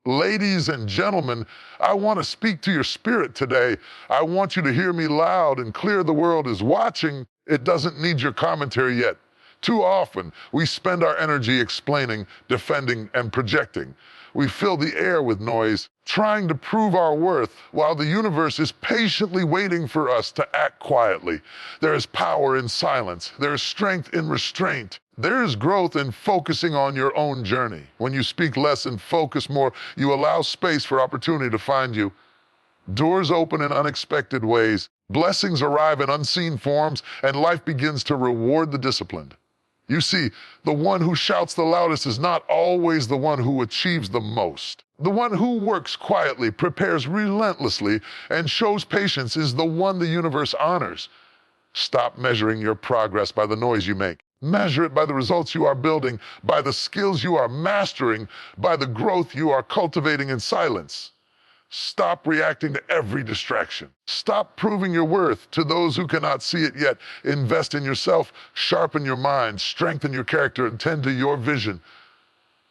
Ladies and gentlemen, I want to speak to your spirit today. I want you to hear me loud and clear. The world is watching. It doesn't need your commentary yet. Too often, we spend our energy explaining, defending, and projecting. We fill the air with noise, trying to prove our worth, while the universe is patiently waiting for us to act quietly. There is power in silence. There is strength in restraint. There is growth in focusing on your own journey. When you speak less and focus more, you allow space for opportunity to find you. Doors open in unexpected ways, blessings arrive in unseen forms, and life begins to reward the disciplined. You see, the one who shouts the loudest is not always the one who achieves the most. The one who works quietly, prepares relentlessly, and shows patience is the one the universe honors. Stop measuring your progress by the noise you make. Measure it by the results you are building, by the skills you are mastering, by the growth you are cultivating in silence. Stop reacting to every distraction. Stop proving your worth to those who cannot see it yet. Invest in yourself, sharpen your mind, strengthen your character, and tend to your vision.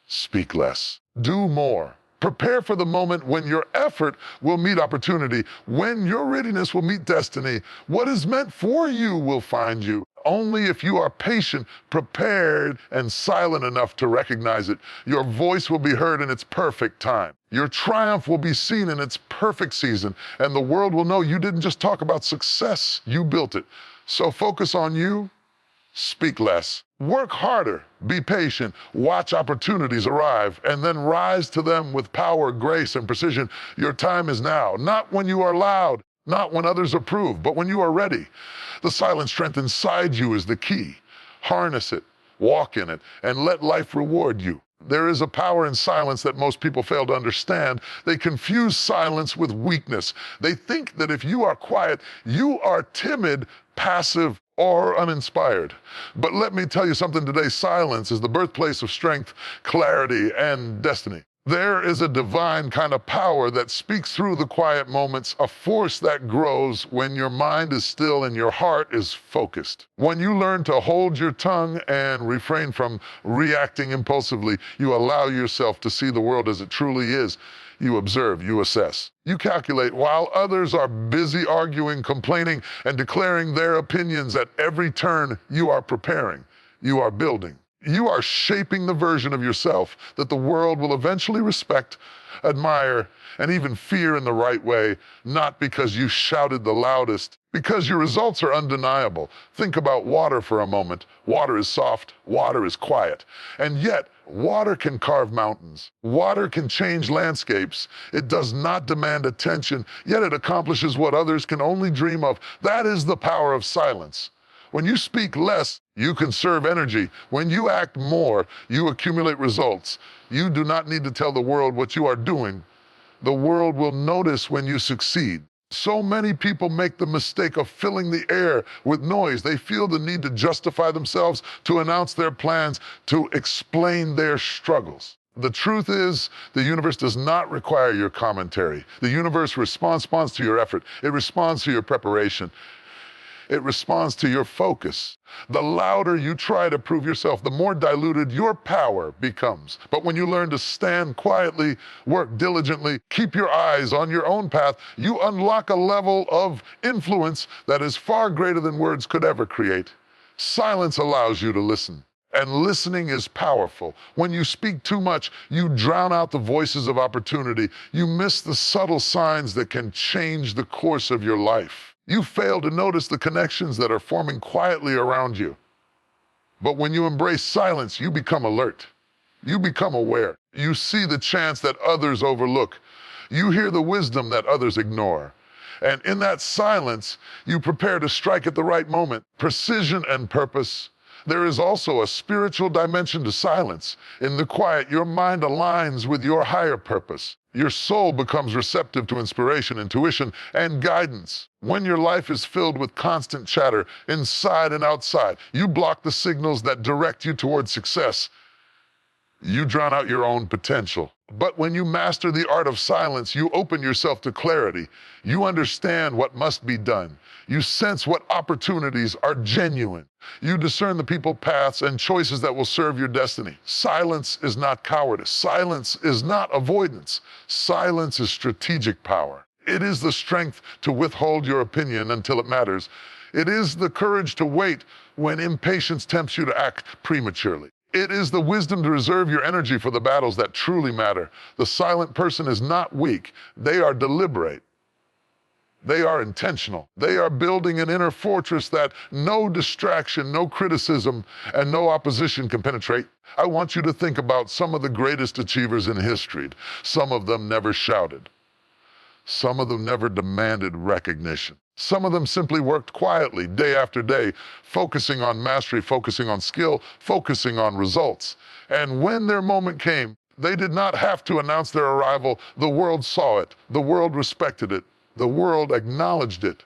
Speak less. Do more. Prepare for the moment when your effort will meet opportunity, when your readiness will meet destiny. What is meant for you will find you. Only if you are patient, prepared, and silent enough to recognize it, your voice will be heard in its perfect time. Your triumph will be seen in its perfect season, and the world will know you didn't just talk about success, you built it. So focus on you, speak less. Work harder, be patient, watch opportunities arrive, and then rise to them with power, grace, and precision. Your time is now, not when you are loud, not when others approve, but when you are ready. The silent strength inside you is the key. Harness it, walk in it, and let life reward you. There is a power in silence that most people fail to understand. They confuse silence with weakness. They think that if you are quiet, you are timid, passive, or uninspired. But let me tell you something today. Silence is the birthplace of strength, clarity, and destiny. There is a divine kind of power that speaks through the quiet moments, a force that grows when your mind is still and your heart is focused. When you learn to hold your tongue and refrain from reacting impulsively, you allow yourself to see the world as it truly is. You observe, you assess. You calculate while others are busy arguing, complaining, and declaring their opinions at every turn. You are preparing. You are building. You are shaping the version of yourself that the world will eventually respect, admire, and even fear in the right way, not because you shouted the loudest, because your results are undeniable. Think about water for a moment. Water is soft, water is quiet, and yet water can carve mountains. Water can change landscapes. It does not demand attention, yet it accomplishes what others can only dream of. That is the power of silence. When you speak less, you conserve energy. When you act more, you accumulate results. You do not need to tell the world what you are doing. The world will notice when you succeed. So many people make the mistake of filling the air with noise. They feel the need to justify themselves, to announce their plans, to explain their struggles. The truth is, the universe does not require your commentary. The universe responds to your effort. It responds to your preparation. It responds to your focus. The louder you try to prove yourself, the more diluted your power becomes. But when you learn to stand quietly, work diligently, keep your eyes on your own path, you unlock a level of influence that is far greater than words could ever create. Silence allows you to listen. And listening is powerful. When you speak too much, you drown out the voices of opportunity. You miss the subtle signs that can change the course of your life. You fail to notice the connections that are forming quietly around you. But when you embrace silence, you become alert. You become aware. You see the chance that others overlook. You hear the wisdom that others ignore. And in that silence, you prepare to strike at the right moment. Precision and purpose. There is also a spiritual dimension to silence. In the quiet, your mind aligns with your higher purpose. Your soul becomes receptive to inspiration, intuition, and guidance. When your life is filled with constant chatter, inside and outside, you block the signals that direct you towards success. You drown out your own potential. But when you master the art of silence, you open yourself to clarity. You understand what must be done. You sense what opportunities are genuine. You discern the people, paths, and choices that will serve your destiny. Silence is not cowardice. Silence is not avoidance. Silence is strategic power. It is the strength to withhold your opinion until it matters. It is the courage to wait when impatience tempts you to act prematurely. It is the wisdom to reserve your energy for the battles that truly matter. The silent person is not weak. They are deliberate. They are intentional. They are building an inner fortress that no distraction, no criticism, and no opposition can penetrate. I want you to think about some of the greatest achievers in history. Some of them never shouted. Some of them never demanded recognition. Some of them simply worked quietly, day after day, focusing on mastery, focusing on skill, focusing on results. And when their moment came, they did not have to announce their arrival. The world saw it. The world respected it. The world acknowledged it.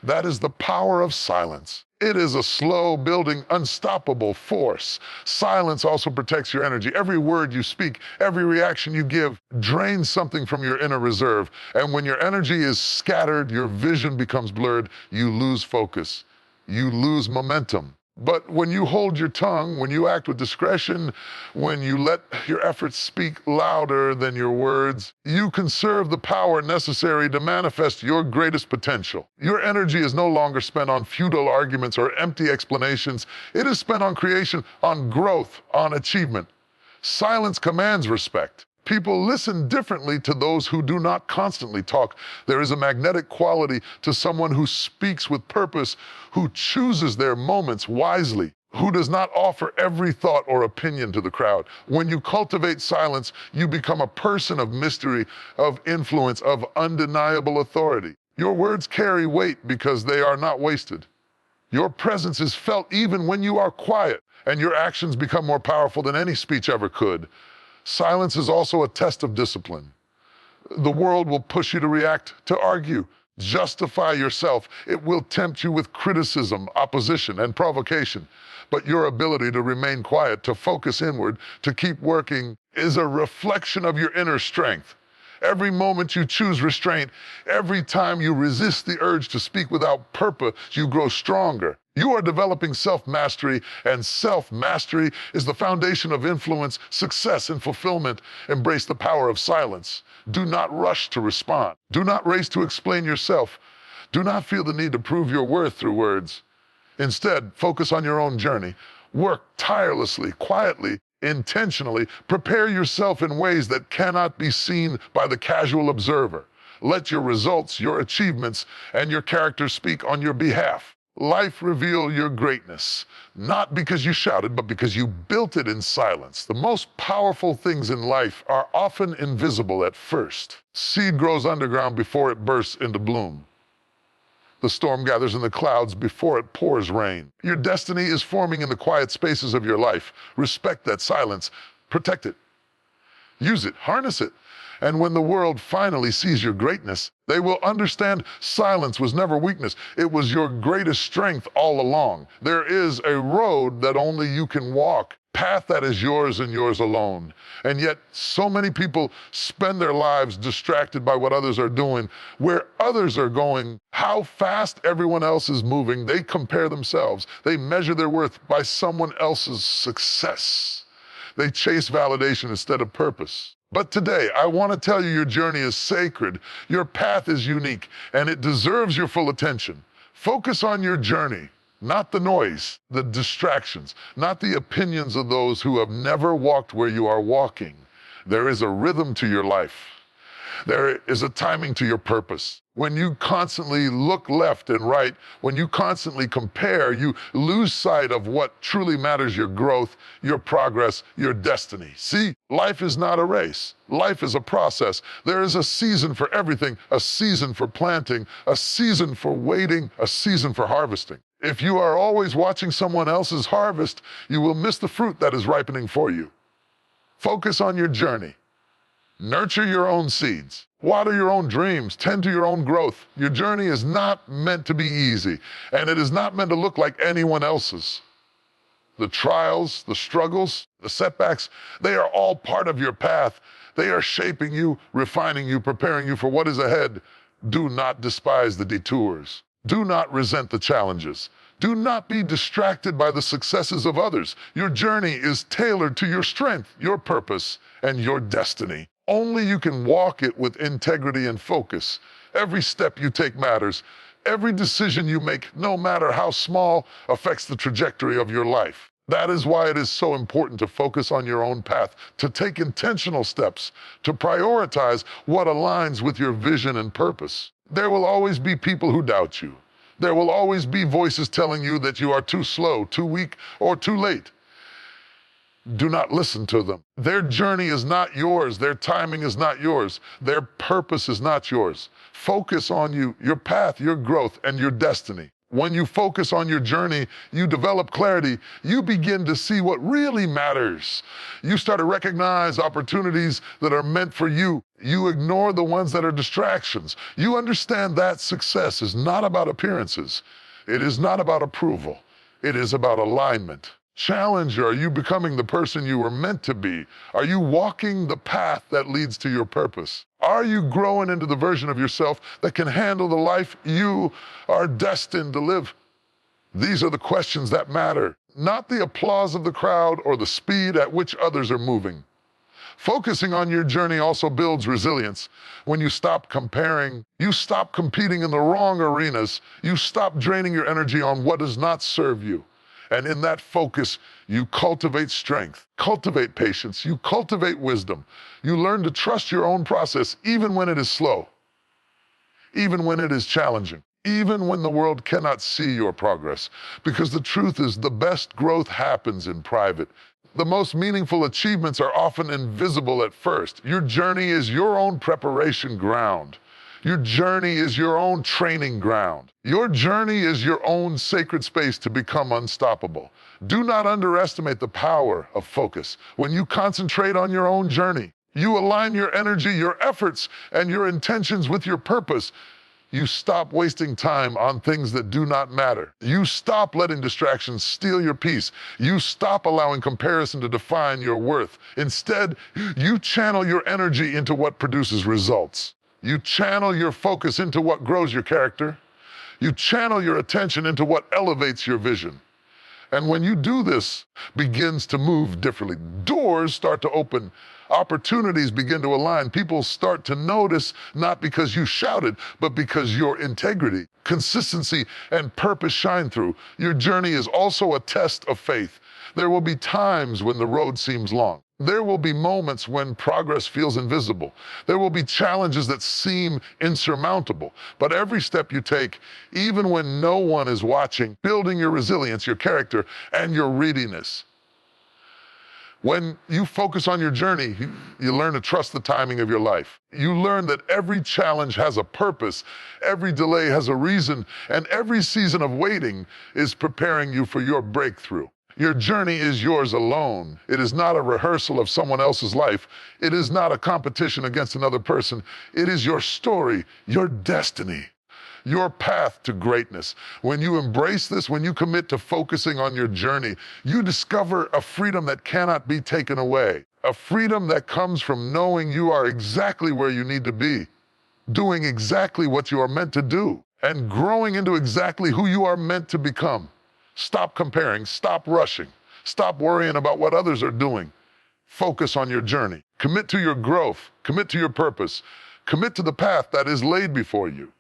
That is the power of silence. It is a slow-building, unstoppable force. Silence also protects your energy. Every word you speak, every reaction you give drains something from your inner reserve. And when your energy is scattered, your vision becomes blurred, you lose focus, you lose momentum. But when you hold your tongue, when you act with discretion, when you let your efforts speak louder than your words, you conserve the power necessary to manifest your greatest potential. Your energy is no longer spent on futile arguments or empty explanations. It is spent on creation, on growth, on achievement. Silence commands respect. People listen differently to those who do not constantly talk. There is a magnetic quality to someone who speaks with purpose, who chooses their moments wisely, who does not offer every thought or opinion to the crowd. When you cultivate silence, you become a person of mystery, of influence, of undeniable authority. Your words carry weight because they are not wasted. Your presence is felt even when you are quiet, and your actions become more powerful than any speech ever could. Silence is also a test of discipline. The world will push you to react, to argue, justify yourself. It will tempt you with criticism, opposition, and provocation. But your ability to remain quiet, to focus inward, to keep working is a reflection of your inner strength. Every moment you choose restraint, every time you resist the urge to speak without purpose, you grow stronger. You are developing self-mastery, and self-mastery is the foundation of influence, success, and fulfillment. Embrace the power of silence. Do not rush to respond. Do not race to explain yourself. Do not feel the need to prove your worth through words. Instead, focus on your own journey. Work tirelessly, quietly, intentionally. Prepare yourself in ways that cannot be seen by the casual observer. Let your results, your achievements, and your character speak on your behalf. Life reveal your greatness, not because you shouted, but because you built it in silence. The most powerful things in life are often invisible at first. Seed grows underground before it bursts into bloom. The storm gathers in the clouds before it pours rain. Your destiny is forming in the quiet spaces of your life. Respect that silence. Protect it. Use it. Harness it. And when the world finally sees your greatness, they will understand silence was never weakness. It was your greatest strength all along. There is a road that only you can walk, path that is yours and yours alone. And yet, so many people spend their lives distracted by what others are doing, where others are going, how fast everyone else is moving. They compare themselves. They measure their worth by someone else's success. They chase validation instead of purpose. But today, I want to tell you your journey is sacred, your path is unique, and it deserves your full attention. Focus on your journey, not the noise, the distractions, not the opinions of those who have never walked where you are walking. There is a rhythm to your life. There is a timing to your purpose. When you constantly look left and right, when you constantly compare, you lose sight of what truly matters: your growth, your progress, your destiny. See, life is not a race. Life is a process. There is a season for everything, a season for planting, a season for waiting, a season for harvesting. If you are always watching someone else's harvest, you will miss the fruit that is ripening for you. Focus on your journey. Nurture your own seeds. Water your own dreams. Tend to your own growth. Your journey is not meant to be easy, and it is not meant to look like anyone else's. The trials, the struggles, the setbacks, they are all part of your path. They are shaping you, refining you, preparing you for what is ahead. Do not despise the detours. Do not resent the challenges. Do not be distracted by the successes of others. Your journey is tailored to your strength, your purpose, and your destiny. Only you can walk it with integrity and focus. Every step you take matters. Every decision you make, no matter how small, affects the trajectory of your life. That is why it is so important to focus on your own path, to take intentional steps, to prioritize what aligns with your vision and purpose. There will always be people who doubt you. There will always be voices telling you that you are too slow, too weak, or too late. Do not listen to them. Their journey is not yours. Their timing is not yours. Their purpose is not yours. Focus on you, your path, your growth, and your destiny. When you focus on your journey, you develop clarity. You begin to see what really matters. You start to recognize opportunities that are meant for you. You ignore the ones that are distractions. You understand that success is not about appearances. It is not about approval. It is about alignment. Challenger, are you becoming the person you were meant to be? Are you walking the path that leads to your purpose? Are you growing into the version of yourself that can handle the life you are destined to live? These are the questions that matter, not the applause of the crowd or the speed at which others are moving. Focusing on your journey also builds resilience. When you stop comparing, you stop competing in the wrong arenas, you stop draining your energy on what does not serve you. And in that focus, you cultivate strength, cultivate patience, you cultivate wisdom. You learn to trust your own process even when it is slow, even when it is challenging, even when the world cannot see your progress. Because the truth is, the best growth happens in private. The most meaningful achievements are often invisible at first. Your journey is your own preparation ground. Your journey is your own training ground. Your journey is your own sacred space to become unstoppable. Do not underestimate the power of focus. When you concentrate on your own journey, you align your energy, your efforts, and your intentions with your purpose. You stop wasting time on things that do not matter. You stop letting distractions steal your peace. You stop allowing comparison to define your worth. Instead, you channel your energy into what produces results. You channel your focus into what grows your character. You channel your attention into what elevates your vision. And when you do this, begins to move differently. Doors start to open. Opportunities begin to align. People start to notice, not because you shouted, but because your integrity, consistency, and purpose shine through. Your journey is also a test of faith. There will be times when the road seems long. There will be moments when progress feels invisible. There will be challenges that seem insurmountable. But every step you take, even when no one is watching, building your resilience, your character, and your readiness. When you focus on your journey, you learn to trust the timing of your life. You learn that every challenge has a purpose, every delay has a reason, and every season of waiting is preparing you for your breakthrough. Your journey is yours alone. It is not a rehearsal of someone else's life. It is not a competition against another person. It is your story, your destiny, your path to greatness. When you embrace this, when you commit to focusing on your journey, you discover a freedom that cannot be taken away. A freedom that comes from knowing you are exactly where you need to be, doing exactly what you are meant to do, and growing into exactly who you are meant to become. Stop comparing, stop rushing, stop worrying about what others are doing. Focus on your journey. Commit to your growth, commit to your purpose, commit to the path that is laid before you.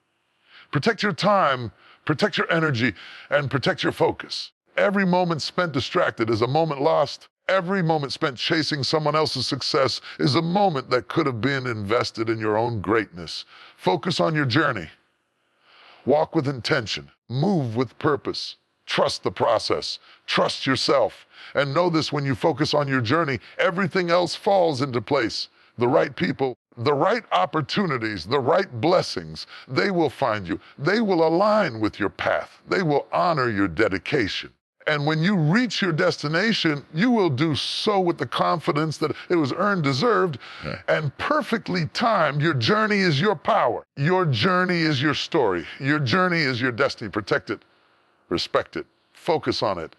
Protect your time, protect your energy, and protect your focus. Every moment spent distracted is a moment lost. Every moment spent chasing someone else's success is a moment that could have been invested in your own greatness. Focus on your journey. Walk with intention, move with purpose. Trust the process, trust yourself, and know this: when you focus on your journey, everything else falls into place. The right people, the right opportunities, the right blessings, they will find you. They will align with your path. They will honor your dedication. And when you reach your destination, you will do so with the confidence that it was earned, deserved, and perfectly timed. Your journey is your power. Your journey is your story. Your journey is your destiny. Protect it. Respect it. Focus on it.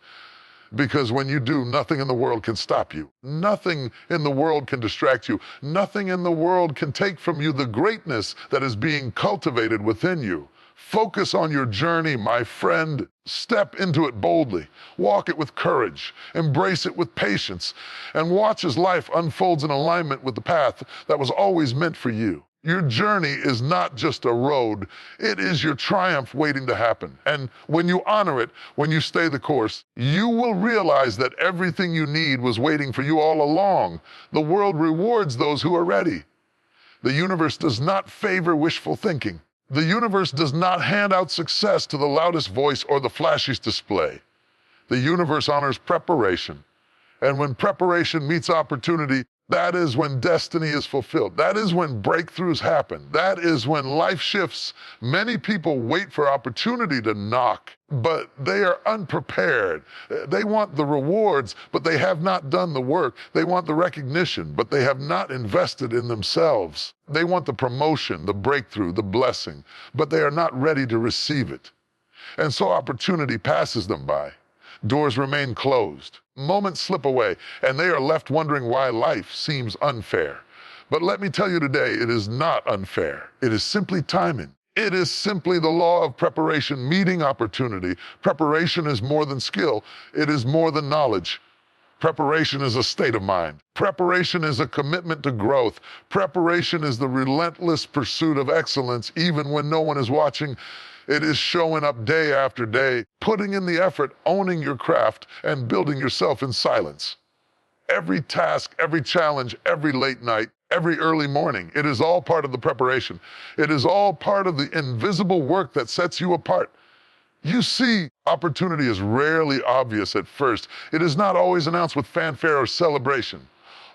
Because when you do, nothing in the world can stop you. Nothing in the world can distract you. Nothing in the world can take from you the greatness that is being cultivated within you. Focus on your journey, my friend. Step into it boldly. Walk it with courage. Embrace it with patience. And watch as life unfolds in alignment with the path that was always meant for you. Your journey is not just a road, it is your triumph waiting to happen. And when you honor it, when you stay the course, you will realize that everything you need was waiting for you all along. The world rewards those who are ready. The universe does not favor wishful thinking. The universe does not hand out success to the loudest voice or the flashiest display. The universe honors preparation. And when preparation meets opportunity, that is when destiny is fulfilled. That is when breakthroughs happen. That is when life shifts. Many people wait for opportunity to knock, but they are unprepared. They want the rewards, but they have not done the work. They want the recognition, but they have not invested in themselves. They want the promotion, the breakthrough, the blessing, but they are not ready to receive it. And so opportunity passes them by. Doors remain closed. Moments slip away, and they are left wondering why life seems unfair. But let me tell you today, it is not unfair. It is simply timing. It is simply the law of preparation meeting opportunity. Preparation is more than skill. It is more than knowledge. Preparation is a state of mind. Preparation is a commitment to growth. Preparation is the relentless pursuit of excellence, even when no one is watching. It is showing up day after day, putting in the effort, owning your craft, and building yourself in silence. Every task, every challenge, every late night, every early morning, it is all part of the preparation. It is all part of the invisible work that sets you apart. You see, opportunity is rarely obvious at first. It is not always announced with fanfare or celebration.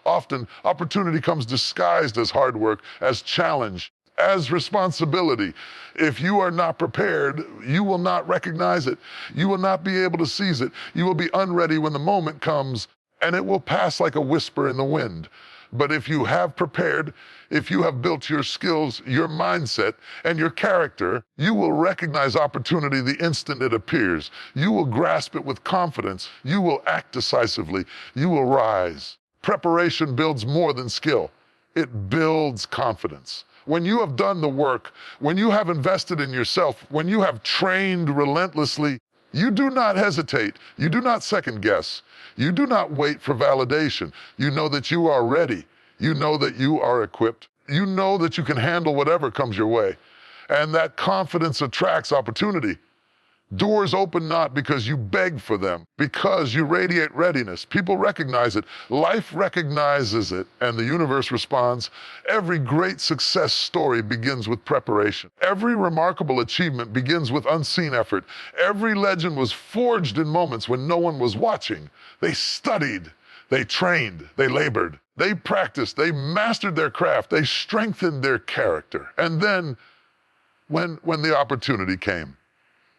Often, opportunity comes disguised as hard work, as challenge, as responsibility. If you are not prepared, you will not recognize it. You will not be able to seize it. You will be unready when the moment comes, and it will pass like a whisper in the wind. But if you have prepared, if you have built your skills, your mindset, and your character, you will recognize opportunity the instant it appears. You will grasp it with confidence. You will act decisively. You will rise. Preparation builds more than skill. It builds confidence. When you have done the work, when you have invested in yourself, when you have trained relentlessly, you do not hesitate. You do not second guess. You do not wait for validation. You know that you are ready. You know that you are equipped. You know that you can handle whatever comes your way. And that confidence attracts opportunity. Doors open not because you beg for them, because you radiate readiness. People recognize it. Life recognizes it, and the universe responds. Every great success story begins with preparation. Every remarkable achievement begins with unseen effort. Every legend was forged in moments when no one was watching. They studied, they trained, they labored, they practiced, they mastered their craft, they strengthened their character. And then, when the opportunity came,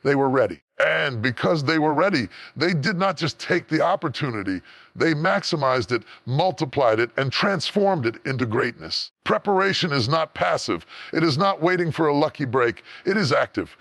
they were ready. And because they were ready, they did not just take the opportunity, they maximized it, multiplied it, and transformed it into greatness. Preparation is not passive. It is not waiting for a lucky break. It is active.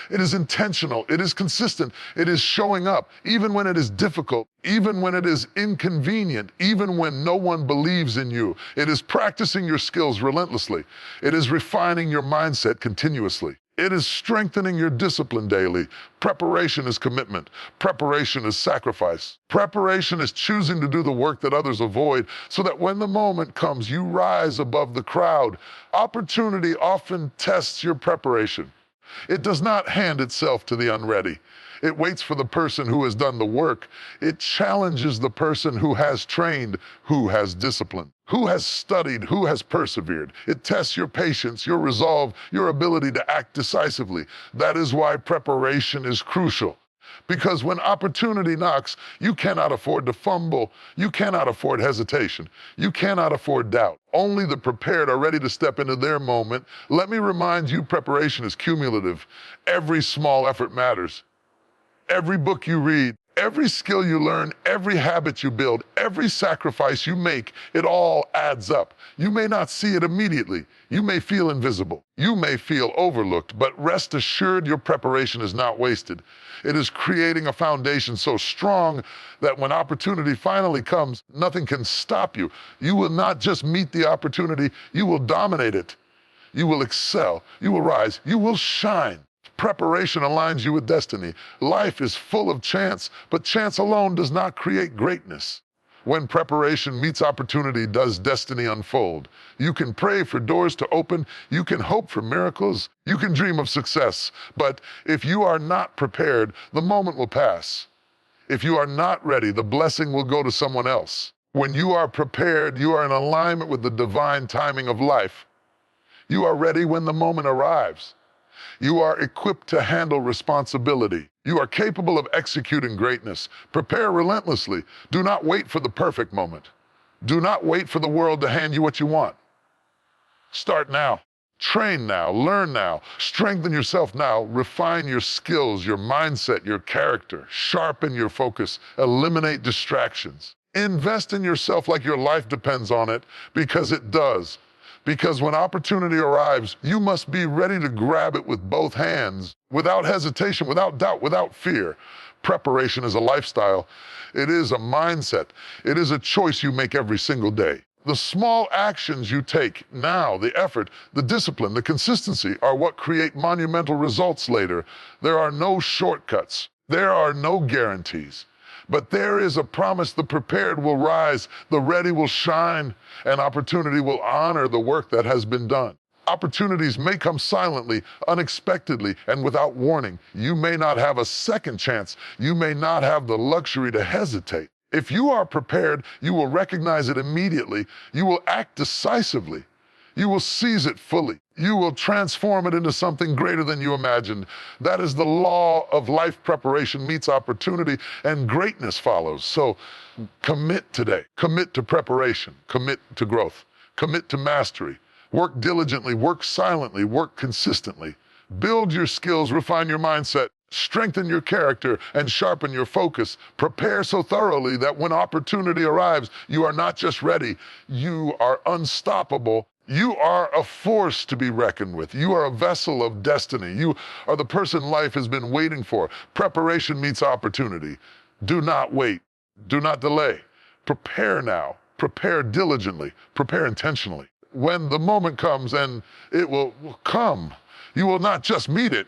It is intentional. It is consistent. It is showing up, even when it is difficult, even when it is inconvenient, even when no one believes in you. It is practicing your skills relentlessly. It is refining your mindset continuously. It is strengthening your discipline daily. Preparation is commitment. Preparation is sacrifice. Preparation is choosing to do the work that others avoid so that when the moment comes, you rise above the crowd. Opportunity often tests your preparation. It does not hand itself to the unready. It waits for the person who has done the work. It challenges the person who has trained, who has disciplined, who has studied, who has persevered. It tests your patience, your resolve, your ability to act decisively. That is why preparation is crucial. Because when opportunity knocks, you cannot afford to fumble. You cannot afford hesitation. You cannot afford doubt. Only the prepared are ready to step into their moment. Let me remind you, preparation is cumulative. Every small effort matters. Every book you read, Every skill you learn, every habit you build, every sacrifice you make, it all adds up. You may not see it immediately. You may feel invisible. You may feel overlooked, but rest assured your preparation is not wasted. It is creating a foundation so strong that when opportunity finally comes, nothing can stop you. You will not just meet the opportunity, you will dominate it. You will excel, you will rise, you will shine. Preparation aligns you with destiny. Life is full of chance, but chance alone does not create greatness. When preparation meets opportunity, does destiny unfold. You can pray for doors to open, you can hope for miracles, you can dream of success, but if you are not prepared, the moment will pass. If you are not ready, the blessing will go to someone else. When you are prepared, you are in alignment with the divine timing of life. You are ready when the moment arrives. You are equipped to handle responsibility. You are capable of executing greatness. Prepare relentlessly. Do not wait for the perfect moment. Do not wait for the world to hand you what you want. Start now. Train now. Learn now. Strengthen yourself now. Refine your skills, your mindset, your character. Sharpen your focus. Eliminate distractions. Invest in yourself like your life depends on it, because it does. Because when opportunity arrives, you must be ready to grab it with both hands, without hesitation, without doubt, without fear. Preparation is a lifestyle. It is a mindset. It is a choice you make every single day. The small actions you take now, the effort, the discipline, the consistency are what create monumental results later. There are no shortcuts. There are no guarantees. But there is a promise: the prepared will rise, the ready will shine, and opportunity will honor the work that has been done. Opportunities may come silently, unexpectedly, and without warning. You may not have a second chance. You may not have the luxury to hesitate. If you are prepared, you will recognize it immediately. You will act decisively. You will seize it fully. You will transform it into something greater than you imagined. That is the law of life. Preparation meets opportunity, and greatness follows. So commit today. Commit to preparation. Commit to growth. Commit to mastery. Work diligently. Work silently. Work consistently. Build your skills. Refine your mindset. Strengthen your character and sharpen your focus. Prepare so thoroughly that when opportunity arrives, you are not just ready, you are unstoppable. You are a force to be reckoned with. You are a vessel of destiny. You are the person life has been waiting for. Preparation meets opportunity. Do not wait. Do not delay. Prepare now. Prepare diligently. Prepare intentionally. When the moment comes, and it will come, you will not just meet it.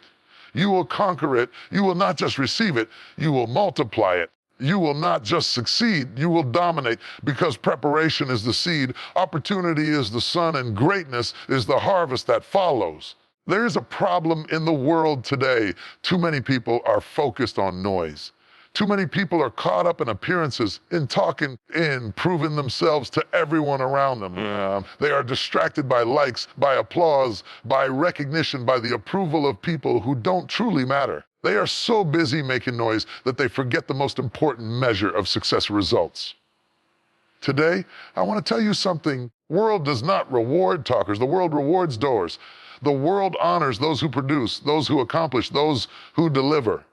You will conquer it. You will not just receive it. You will multiply it. You will not just succeed, you will dominate, because preparation is the seed, opportunity is the sun, and greatness is the harvest that follows. There is a problem in the world today. Too many people are focused on noise. Too many people are caught up in appearances, in talking, in proving themselves to everyone around them. They are distracted by likes, by applause, by recognition, by the approval of people who don't truly matter. They are so busy making noise that they forget the most important measure of success: results. Today, I want to tell you something. The world does not reward talkers. The world rewards doers. The world honors those who produce, those who accomplish, those who deliver.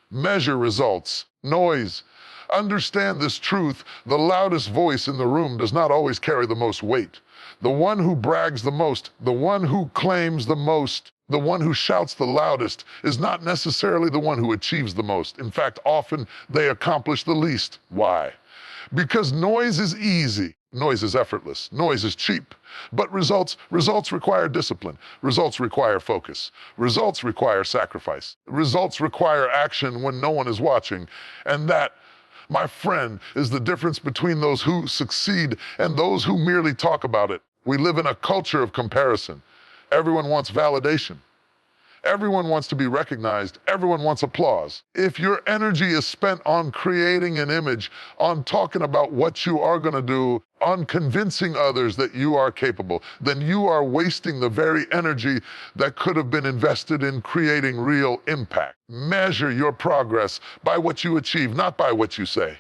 Measure results. Noise. Understand this truth: the loudest voice in the room does not always carry the most weight. The one who brags the most, the one who claims the most, the one who shouts the loudest is not necessarily the one who achieves the most. In fact, often they accomplish the least. Why? Because noise is easy. Noise is effortless. Noise is cheap. But results require discipline. Results require focus. Results require sacrifice. Results require action when no one is watching. And that, my friend, is the difference between those who succeed and those who merely talk about it. We live in a culture of comparison. Everyone wants validation. Everyone wants to be recognized. Everyone wants applause. If your energy is spent on creating an image, on talking about what you are going to do, on convincing others that you are capable, then you are wasting the very energy that could have been invested in creating real impact. Measure your progress by what you achieve, not by what you say.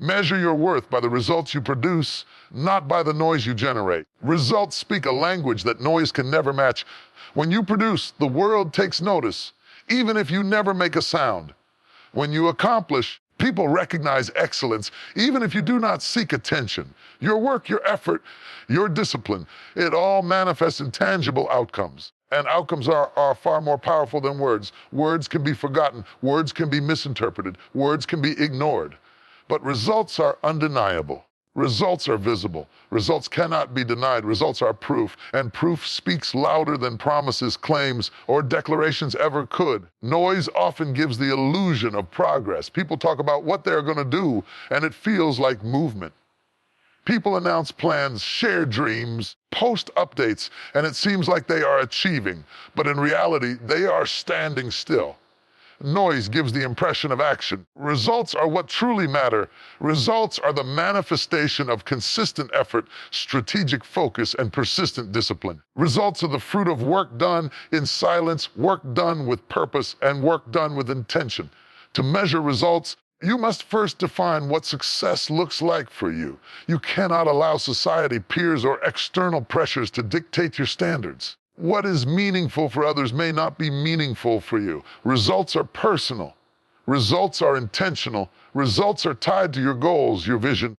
Measure your worth by the results you produce, not by the noise you generate. Results speak a language that noise can never match. When you produce, the world takes notice, even if you never make a sound. When you accomplish, People recognize excellence even if you do not seek attention. Your work, your effort, your discipline, it all manifests in tangible outcomes. And outcomes are far more powerful than words. Words can be forgotten. Words can be misinterpreted. Words can be ignored. But results are undeniable. Results are visible. Results cannot be denied. Results are proof, and proof speaks louder than promises, claims, or declarations ever could. Noise often gives the illusion of progress. People talk about what they're going to do, and it feels like movement. People announce plans, share dreams, post updates, and it seems like they are achieving, but in reality, they are standing still. Noise gives the impression of action. Results are what truly matter. Results are the manifestation of consistent effort, strategic focus, and persistent discipline. Results are the fruit of work done in silence, work done with purpose, and work done with intention. To measure results, you must first define what success looks like for you. You cannot allow society, peers, or external pressures to dictate your standards. What is meaningful for others may not be meaningful for you. Results are personal. Results are intentional. Results are tied to your goals, your vision,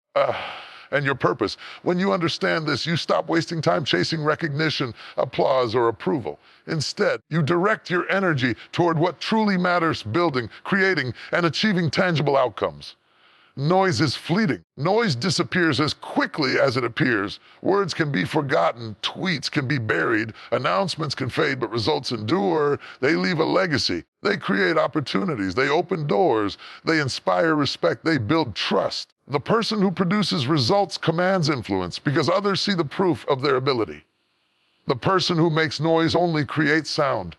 and your purpose. When you understand this, you stop wasting time chasing recognition, applause, or approval. Instead, you direct your energy toward what truly matters: building, creating, and achieving tangible outcomes. Noise is fleeting. Noise disappears as quickly as it appears. Words can be forgotten, tweets can be buried, announcements can fade, but results endure. They leave a legacy. They create opportunities. They open doors. They inspire respect. They build trust. The person who produces results commands influence because others see the proof of their ability. The person who makes noise only creates sound.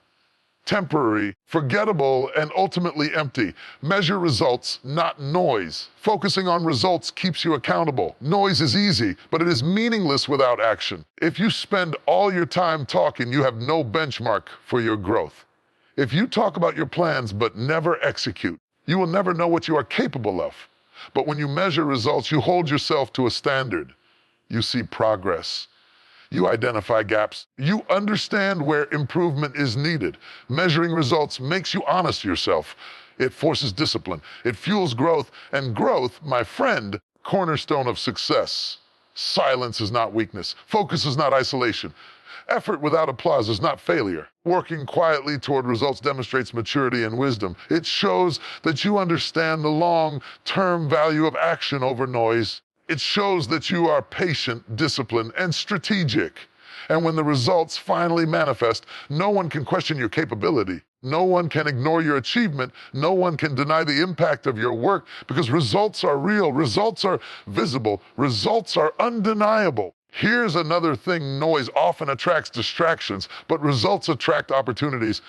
Temporary, forgettable, and ultimately empty. Measure results, not noise. Focusing on results keeps you accountable. Noise is easy, but it is meaningless without action. If you spend all your time talking, you have no benchmark for your growth. If you talk about your plans but never execute, you will never know what you are capable of. But when you measure results, you hold yourself to a standard. You see progress. You identify gaps. You understand where improvement is needed. Measuring results makes you honest yourself. It forces discipline. It fuels growth. And growth, my friend, cornerstone of success. Silence is not weakness. Focus is not isolation. Effort without applause is not failure. Working quietly toward results demonstrates maturity and wisdom. It shows that you understand the long-term value of action over noise. It shows that you are patient, disciplined, and strategic. And when the results finally manifest, no one can question your capability. No one can ignore your achievement. No one can deny the impact of your work because results are real. Results are visible. Results are undeniable. Here's another thing: noise often attracts distractions, but results attract opportunities.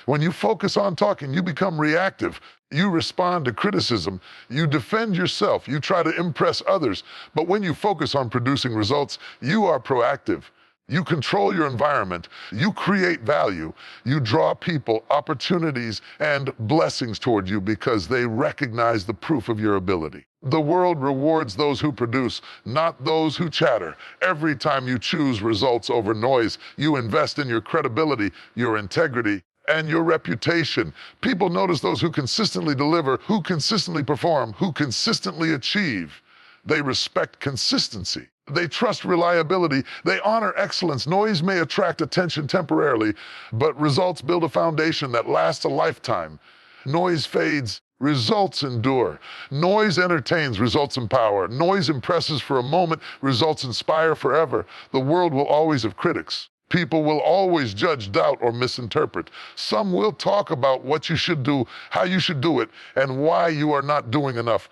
When you focus on talking, you become reactive. You respond to criticism. You defend yourself. You try to impress others. But when you focus on producing results, you are proactive. You control your environment. You create value. You draw people, opportunities, and blessings toward you because they recognize the proof of your ability. The world rewards those who produce, not those who chatter. Every time you choose results over noise, you invest in your credibility, your integrity, and your reputation. People notice those who consistently deliver, who consistently perform, who consistently achieve. They respect consistency. They trust reliability. They honor excellence. Noise may attract attention temporarily, but results build a foundation that lasts a lifetime. Noise fades. Results endure. Noise entertains, results empower. Noise impresses for a moment, results inspire forever. The world will always have critics. People will always judge, doubt, or misinterpret. Some will talk about what you should do, how you should do it, and why you are not doing enough.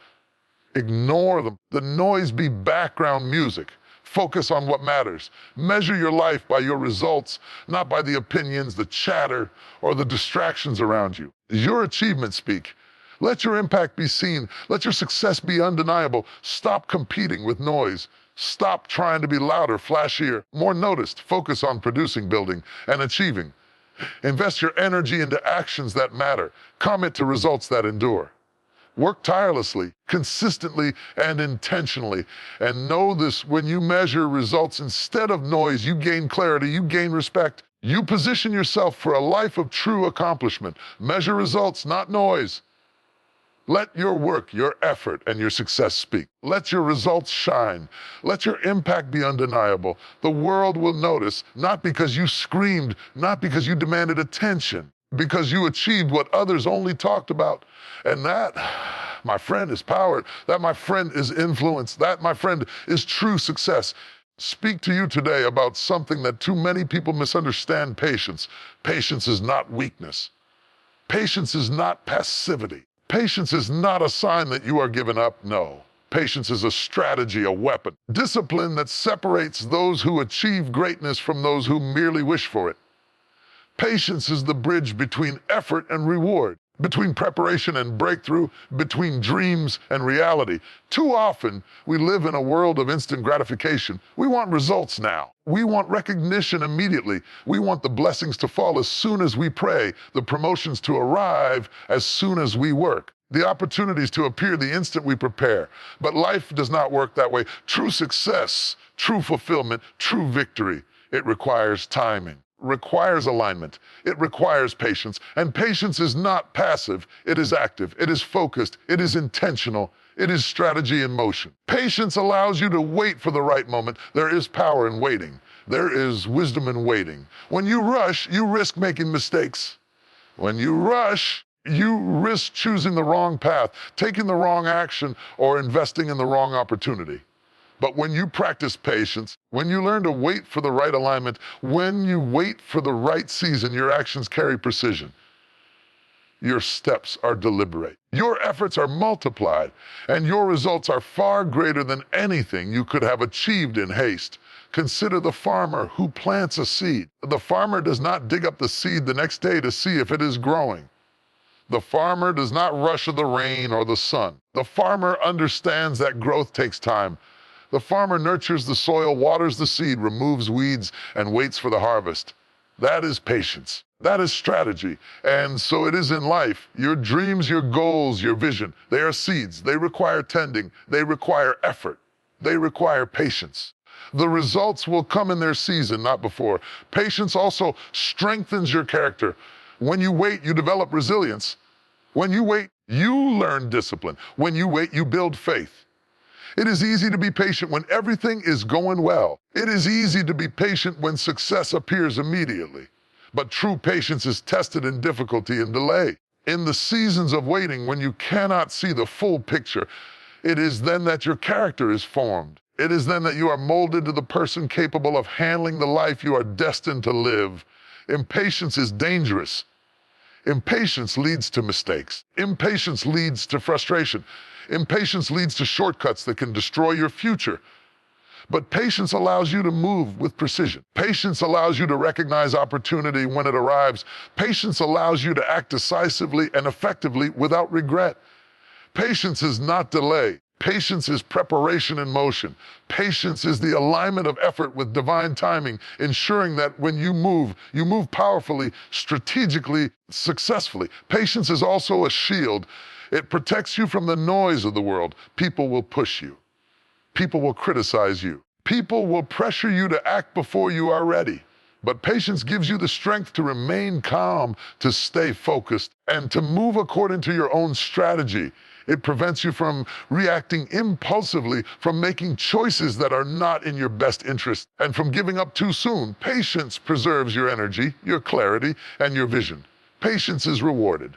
Ignore them. The noise be background music. Focus on what matters. Measure your life by your results, not by the opinions, the chatter, or the distractions around you. Your achievements speak. Let your impact be seen. Let your success be undeniable. Stop competing with noise. Stop trying to be louder, flashier, more noticed. Focus on producing, building, and achieving. Invest your energy into actions that matter. Commit to results that endure. Work tirelessly, consistently, and intentionally. And know this: when you measure results instead of noise, you gain clarity, you gain respect. You position yourself for a life of true accomplishment. Measure results, not noise. Let your work, your effort, and your success speak. Let your results shine. Let your impact be undeniable. The world will notice, not because you screamed, not because you demanded attention, because you achieved what others only talked about. And that, my friend, is power. That, my friend, is influence. That, my friend, is true success. Speak to you today about something that too many people misunderstand: patience. Patience is not weakness. Patience is not passivity. Patience is not a sign that you are giving up. No. Patience is a strategy, a weapon. Discipline that separates those who achieve greatness from those who merely wish for it. Patience is the bridge between effort and reward, between preparation and breakthrough, between dreams and reality. Too often, we live in a world of instant gratification. We want results now. We want recognition immediately. We want the blessings to fall as soon as we pray, the promotions to arrive as soon as we work, the opportunities to appear the instant we prepare. But life does not work that way. True success, true fulfillment, true victory, it requires timing, requires alignment, it requires patience. And patience is not passive, it is active, it is focused, it is intentional, it is strategy in motion. Patience allows you to wait for the right moment. There is power in waiting. There is wisdom in waiting. When you rush, you risk making mistakes. When you rush, you risk choosing the wrong path, taking the wrong action, or investing in the wrong opportunity. But when you practice patience, when you learn to wait for the right alignment, when you wait for the right season, your actions carry precision. Your steps are deliberate. Your efforts are multiplied, and your results are far greater than anything you could have achieved in haste. Consider the farmer who plants a seed. The farmer does not dig up the seed the next day to see if it is growing. The farmer does not rush the rain or the sun. The farmer understands that growth takes time. The farmer nurtures the soil, waters the seed, removes weeds, and waits for the harvest. That is patience. That is strategy. And so it is in life. Your dreams, your goals, your vision, they are seeds. They require tending. They require effort. They require patience. The results will come in their season, not before. Patience also strengthens your character. When you wait, you develop resilience. When you wait, you learn discipline. When you wait, you build faith. It is easy to be patient when everything is going well. It is easy to be patient when success appears immediately. But true patience is tested in difficulty and delay. In the seasons of waiting, when you cannot see the full picture, it is then that your character is formed. It is then that you are molded to the person capable of handling the life you are destined to live. Impatience is dangerous. Impatience leads to mistakes. Impatience leads to frustration. Impatience leads to shortcuts that can destroy your future. But patience allows you to move with precision. Patience allows you to recognize opportunity when it arrives. Patience allows you to act decisively and effectively without regret. Patience is not delay. Patience is preparation in motion. Patience is the alignment of effort with divine timing, ensuring that when you move powerfully, strategically, successfully. Patience is also a shield. It protects you from the noise of the world. People will push you. People will criticize you. People will pressure you to act before you are ready. But patience gives you the strength to remain calm, to stay focused, and to move according to your own strategy. It prevents you from reacting impulsively, from making choices that are not in your best interest, and from giving up too soon. Patience preserves your energy, your clarity, and your vision. Patience is rewarded.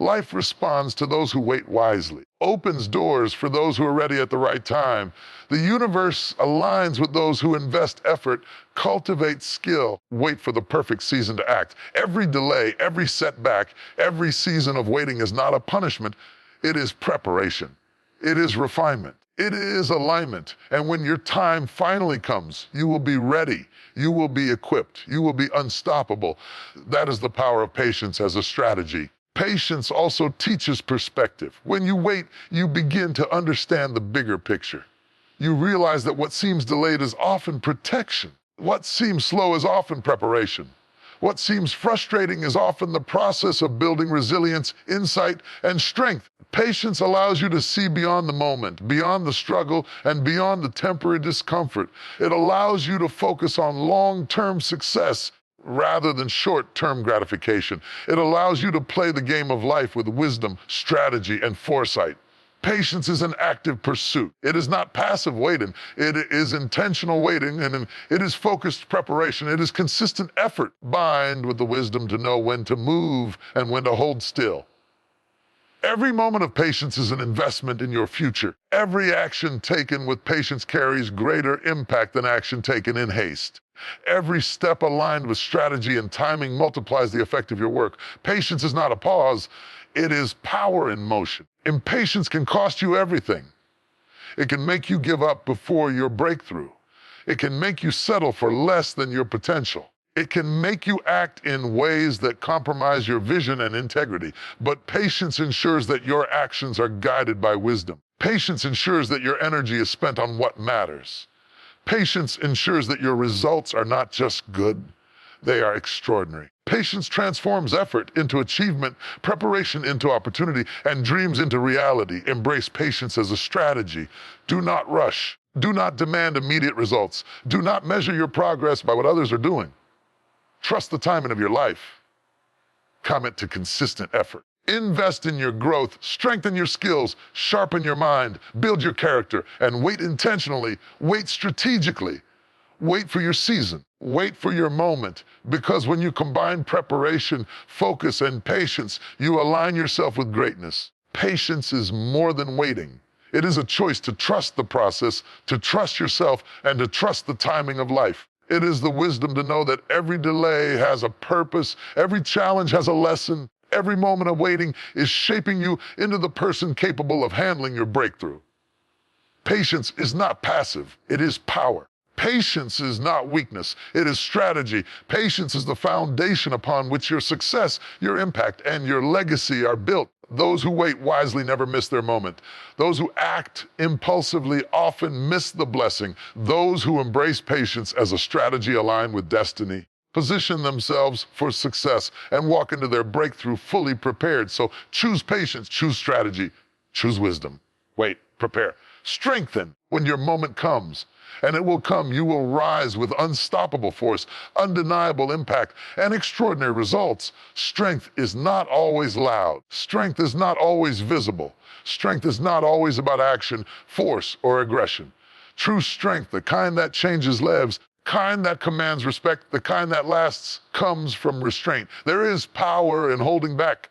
Life responds to those who wait wisely, opens doors for those who are ready at the right time. The universe aligns with those who invest effort, cultivate skill, wait for the perfect season to act. Every delay, every setback, every season of waiting is not a punishment. It is preparation. It is refinement. It is alignment. And when your time finally comes, you will be ready. You will be equipped. You will be unstoppable. That is the power of patience as a strategy. Patience also teaches perspective. When you wait, you begin to understand the bigger picture. You realize that what seems delayed is often protection. What seems slow is often preparation. What seems frustrating is often the process of building resilience, insight, and strength. Patience allows you to see beyond the moment, beyond the struggle, and beyond the temporary discomfort. It allows you to focus on long-term success rather than short-term gratification. It allows you to play the game of life with wisdom, strategy, and foresight. Patience is an active pursuit. It is not passive waiting. It is intentional waiting, and it is focused preparation. It is consistent effort, combined with the wisdom to know when to move and when to hold still. Every moment of patience is an investment in your future. Every action taken with patience carries greater impact than action taken in haste. Every step aligned with strategy and timing multiplies the effect of your work. Patience is not a pause, it is power in motion. Impatience can cost you everything. It can make you give up before your breakthrough. It can make you settle for less than your potential. It can make you act in ways that compromise your vision and integrity. But patience ensures that your actions are guided by wisdom. Patience ensures that your energy is spent on what matters. Patience ensures that your results are not just good, they are extraordinary. Patience transforms effort into achievement, preparation into opportunity, and dreams into reality. Embrace patience as a strategy. Do not rush. Do not demand immediate results. Do not measure your progress by what others are doing. Trust the timing of your life. Commit to consistent effort. Invest in your growth, strengthen your skills, sharpen your mind, build your character, and wait intentionally, wait strategically. Wait for your season, wait for your moment, because when you combine preparation, focus, and patience, you align yourself with greatness. Patience is more than waiting. It is a choice to trust the process, to trust yourself, and to trust the timing of life. It is the wisdom to know that every delay has a purpose, every challenge has a lesson, every moment of waiting is shaping you into the person capable of handling your breakthrough. Patience is not passive, it is power. Patience is not weakness, it is strategy. Patience is the foundation upon which your success, your impact, and your legacy are built. Those who wait wisely never miss their moment. Those who act impulsively often miss the blessing. Those who embrace patience as a strategy aligned with destiny position themselves for success and walk into their breakthrough fully prepared. So choose patience, choose strategy, choose wisdom. Wait, prepare. Strengthen when your moment comes. And it will come. You will rise with unstoppable force, undeniable impact, and extraordinary results. Strength is not always loud. Strength is not always visible. Strength is not always about action, force, or aggression. True strength, the kind that changes lives, kind that commands respect, the kind that lasts, comes from restraint. There is power in holding back.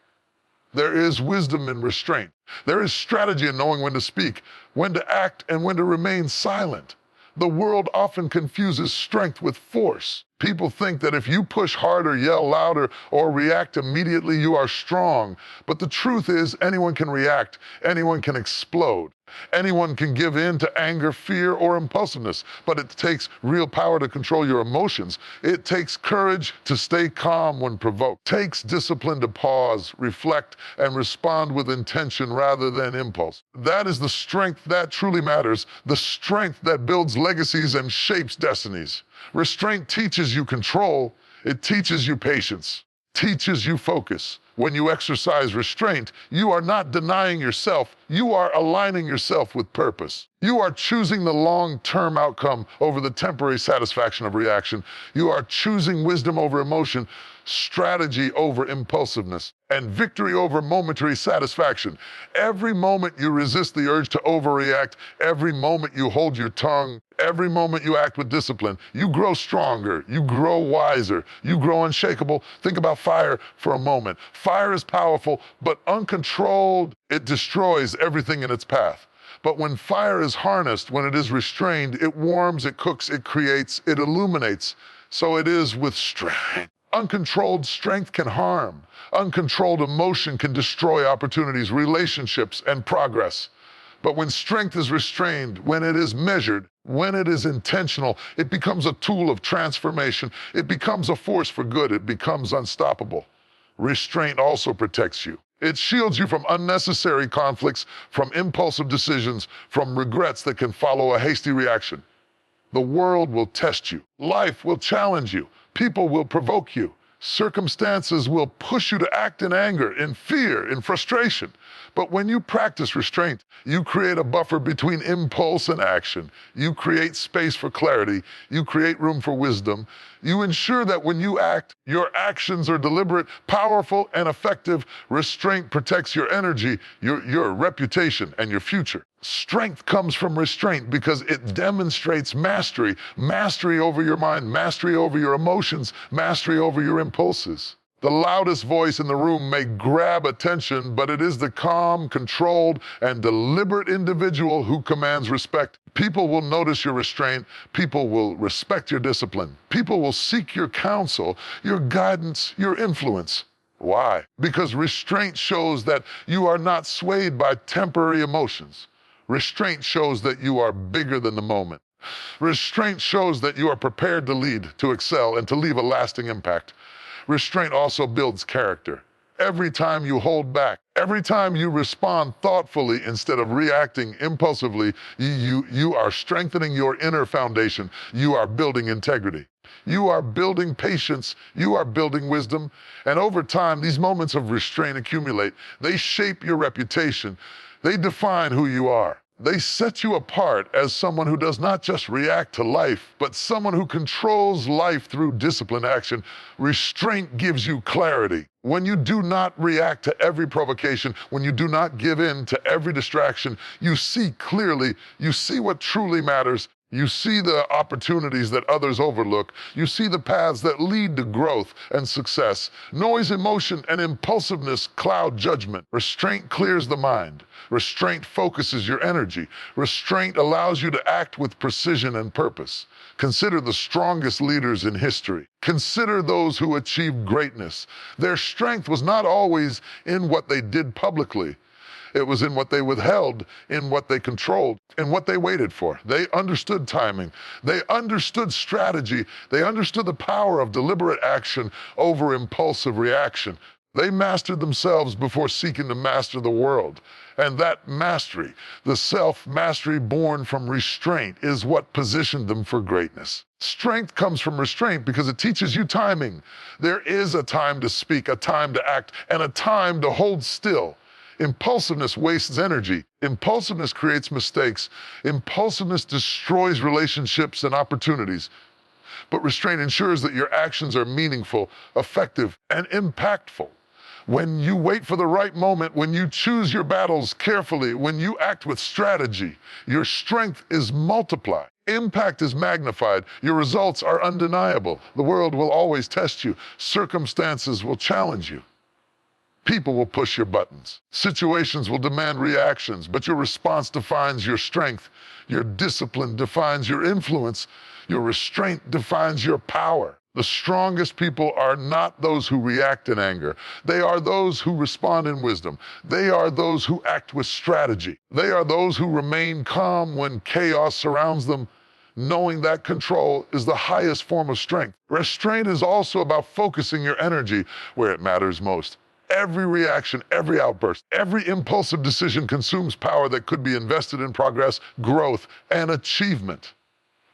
There is wisdom in restraint. There is strategy in knowing when to speak, when to act, and when to remain silent. The world often confuses strength with force. People think that if you push harder, yell louder, or react immediately, you are strong. But the truth is, anyone can react, anyone can explode. Anyone can give in to anger, fear, or impulsiveness, but it takes real power to control your emotions. It takes courage to stay calm when provoked. It takes discipline to pause, reflect, and respond with intention rather than impulse. That is the strength that truly matters, the strength that builds legacies and shapes destinies. Restraint teaches you control. It teaches you patience, teaches you focus. When you exercise restraint, you are not denying yourself, you are aligning yourself with purpose. You are choosing the long-term outcome over the temporary satisfaction of reaction. You are choosing wisdom over emotion, strategy over impulsiveness, and victory over momentary satisfaction. Every moment you resist the urge to overreact, every moment you hold your tongue, every moment you act with discipline, you grow stronger, you grow wiser, you grow unshakable. Think about fire for a moment. Fire is powerful, but uncontrolled, it destroys everything in its path. But when fire is harnessed, when it is restrained, it warms, it cooks, it creates, it illuminates. So it is with strength. Uncontrolled strength can harm. Uncontrolled emotion can destroy opportunities, relationships, and progress. But when strength is restrained, when it is measured, when it is intentional, it becomes a tool of transformation. It becomes a force for good. It becomes unstoppable. Restraint also protects you. It shields you from unnecessary conflicts, from impulsive decisions, from regrets that can follow a hasty reaction. The world will test you. Life will challenge you. People will provoke you. Circumstances will push you to act in anger, in fear, in frustration. But when you practice restraint, you create a buffer between impulse and action. You create space for clarity. You create room for wisdom. You ensure that when you act, your actions are deliberate, powerful, and effective. Restraint protects your energy, your reputation, and your future. Strength comes from restraint because it demonstrates mastery. Mastery over your mind, mastery over your emotions, mastery over your impulses. The loudest voice in the room may grab attention, but it is the calm, controlled, and deliberate individual who commands respect. People will notice your restraint. People will respect your discipline. People will seek your counsel, your guidance, your influence. Why? Because restraint shows that you are not swayed by temporary emotions. Restraint shows that you are bigger than the moment. Restraint shows that you are prepared to lead, to excel, and to leave a lasting impact. Restraint also builds character. Every time you hold back, every time you respond thoughtfully instead of reacting impulsively, you are strengthening your inner foundation. You are building integrity. You are building patience. You are building wisdom. And over time, these moments of restraint accumulate. They shape your reputation. They define who you are. They set you apart as someone who does not just react to life, but someone who controls life through disciplined action. Restraint gives you clarity. When you do not react to every provocation, when you do not give in to every distraction, you see clearly, you see what truly matters. You see the opportunities that others overlook. You see the paths that lead to growth and success. Noise, emotion, and impulsiveness cloud judgment. Restraint clears the mind. Restraint focuses your energy. Restraint allows you to act with precision and purpose. Consider the strongest leaders in history. Consider those who achieved greatness. Their strength was not always in what they did publicly. It was in what they withheld, in what they controlled, in what they waited for. They understood timing. They understood strategy. They understood the power of deliberate action over impulsive reaction. They mastered themselves before seeking to master the world. And that mastery, the self-mastery born from restraint, is what positioned them for greatness. Strength comes from restraint because it teaches you timing. There is a time to speak, a time to act, and a time to hold still. Impulsiveness wastes energy. Impulsiveness creates mistakes. Impulsiveness destroys relationships and opportunities. But restraint ensures that your actions are meaningful, effective, and impactful. When you wait for the right moment, when you choose your battles carefully, when you act with strategy, your strength is multiplied. Impact is magnified. Your results are undeniable. The world will always test you. Circumstances will challenge you. People will push your buttons. Situations will demand reactions, but your response defines your strength. Your discipline defines your influence. Your restraint defines your power. The strongest people are not those who react in anger. They are those who respond in wisdom. They are those who act with strategy. They are those who remain calm when chaos surrounds them, knowing that control is the highest form of strength. Restraint is also about focusing your energy where it matters most. Every reaction, every outburst, every impulsive decision consumes power that could be invested in progress, growth, and achievement.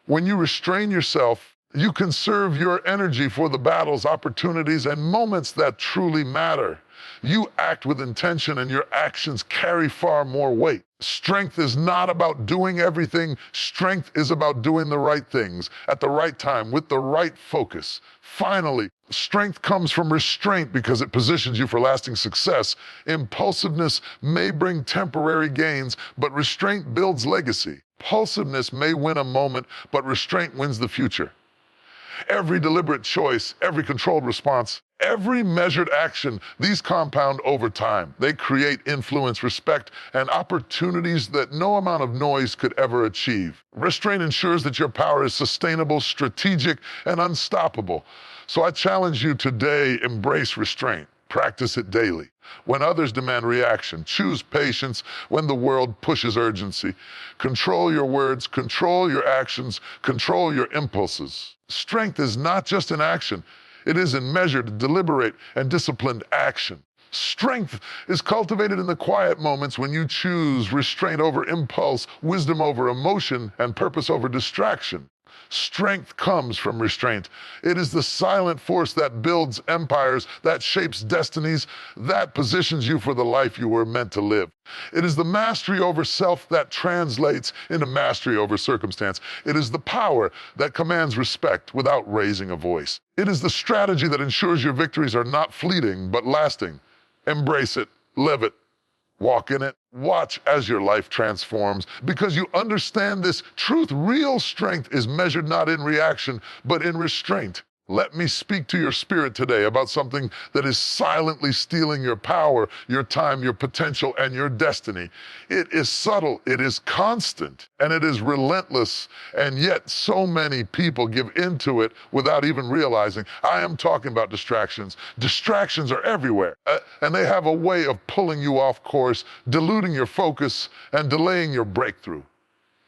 When you restrain yourself, you conserve your energy for the battles, opportunities, and moments that truly matter. You act with intention and your actions carry far more weight. Strength is not about doing everything. Strength is about doing the right things at the right time with the right focus. Finally, strength comes from restraint because it positions you for lasting success. Impulsiveness may bring temporary gains, but restraint builds legacy. Impulsiveness may win a moment, but restraint wins the future. Every deliberate choice, every controlled response, every measured action, these compound over time. They create influence, respect, and opportunities that no amount of noise could ever achieve. Restraint ensures that your power is sustainable, strategic, and unstoppable. So I challenge you today, embrace restraint. Practice it daily. When others demand reaction, choose patience. When the world pushes urgency, control your words, control your actions, control your impulses. Strength is not just in action. It is in measured, deliberate, and disciplined action. Strength is cultivated in the quiet moments when you choose restraint over impulse, wisdom over emotion, and purpose over distraction. Strength comes from restraint. It is the silent force that builds empires, that shapes destinies, that positions you for the life you were meant to live. It is the mastery over self that translates into mastery over circumstance. It is the power that commands respect without raising a voice. It is the strategy that ensures your victories are not fleeting, but lasting. Embrace it, live it, walk in it. Watch as your life transforms because you understand this truth. Real strength is measured not in reaction, but in restraint. Let me speak to your spirit today about something that is silently stealing your power, your time, your potential, and your destiny. It is subtle, it is constant, and it is relentless, and yet so many people give into it without even realizing. I am talking about distractions. Distractions are everywhere, and they have a way of pulling you off course, diluting your focus, and delaying your breakthrough.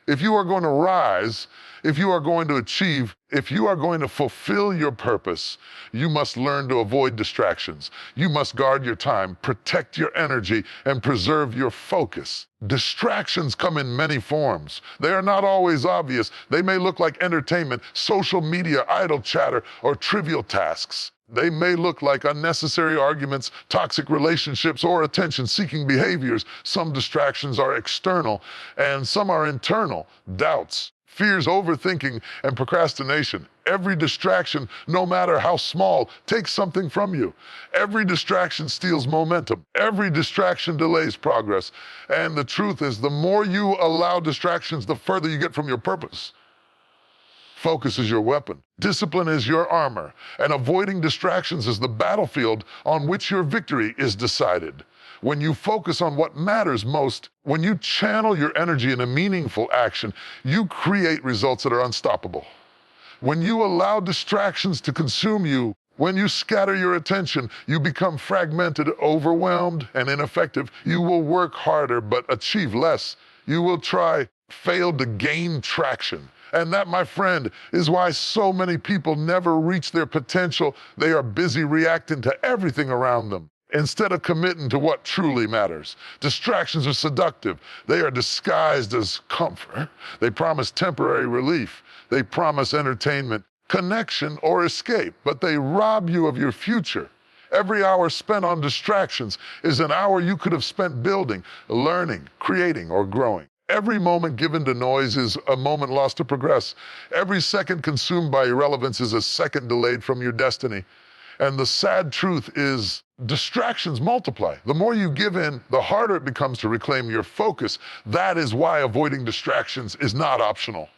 If you are going to rise, if you are going to achieve, if you are going to fulfill your purpose, you must learn to avoid distractions. You must guard your time, protect your energy, and preserve your focus. Distractions come in many forms. They are not always obvious. They may look like entertainment, social media, idle chatter, or trivial tasks. They may look like unnecessary arguments, toxic relationships, or attention-seeking behaviors. Some distractions are external, and some are internal. Doubts, fears, overthinking, and procrastination. Every distraction, no matter how small, takes something from you. Every distraction steals momentum. Every distraction delays progress. And the truth is, the more you allow distractions, the further you get from your purpose. Focus is your weapon. Discipline is your armor. And avoiding distractions is the battlefield on which your victory is decided. When you focus on what matters most, when you channel your energy in a meaningful action, you create results that are unstoppable. When you allow distractions to consume you, when you scatter your attention, you become fragmented, overwhelmed, and ineffective. You will work harder but achieve less. You will try, fail to gain traction. And that, my friend, is why so many people never reach their potential. They are busy reacting to everything around them instead of committing to what truly matters. Distractions are seductive. They are disguised as comfort. They promise temporary relief. They promise entertainment, connection, or escape, but they rob you of your future. Every hour spent on distractions is an hour you could have spent building, learning, creating, or growing. Every moment given to noise is a moment lost to progress. Every second consumed by irrelevance is a second delayed from your destiny. And the sad truth is, distractions multiply. The more you give in, the harder it becomes to reclaim your focus. That is why avoiding distractions is not optional.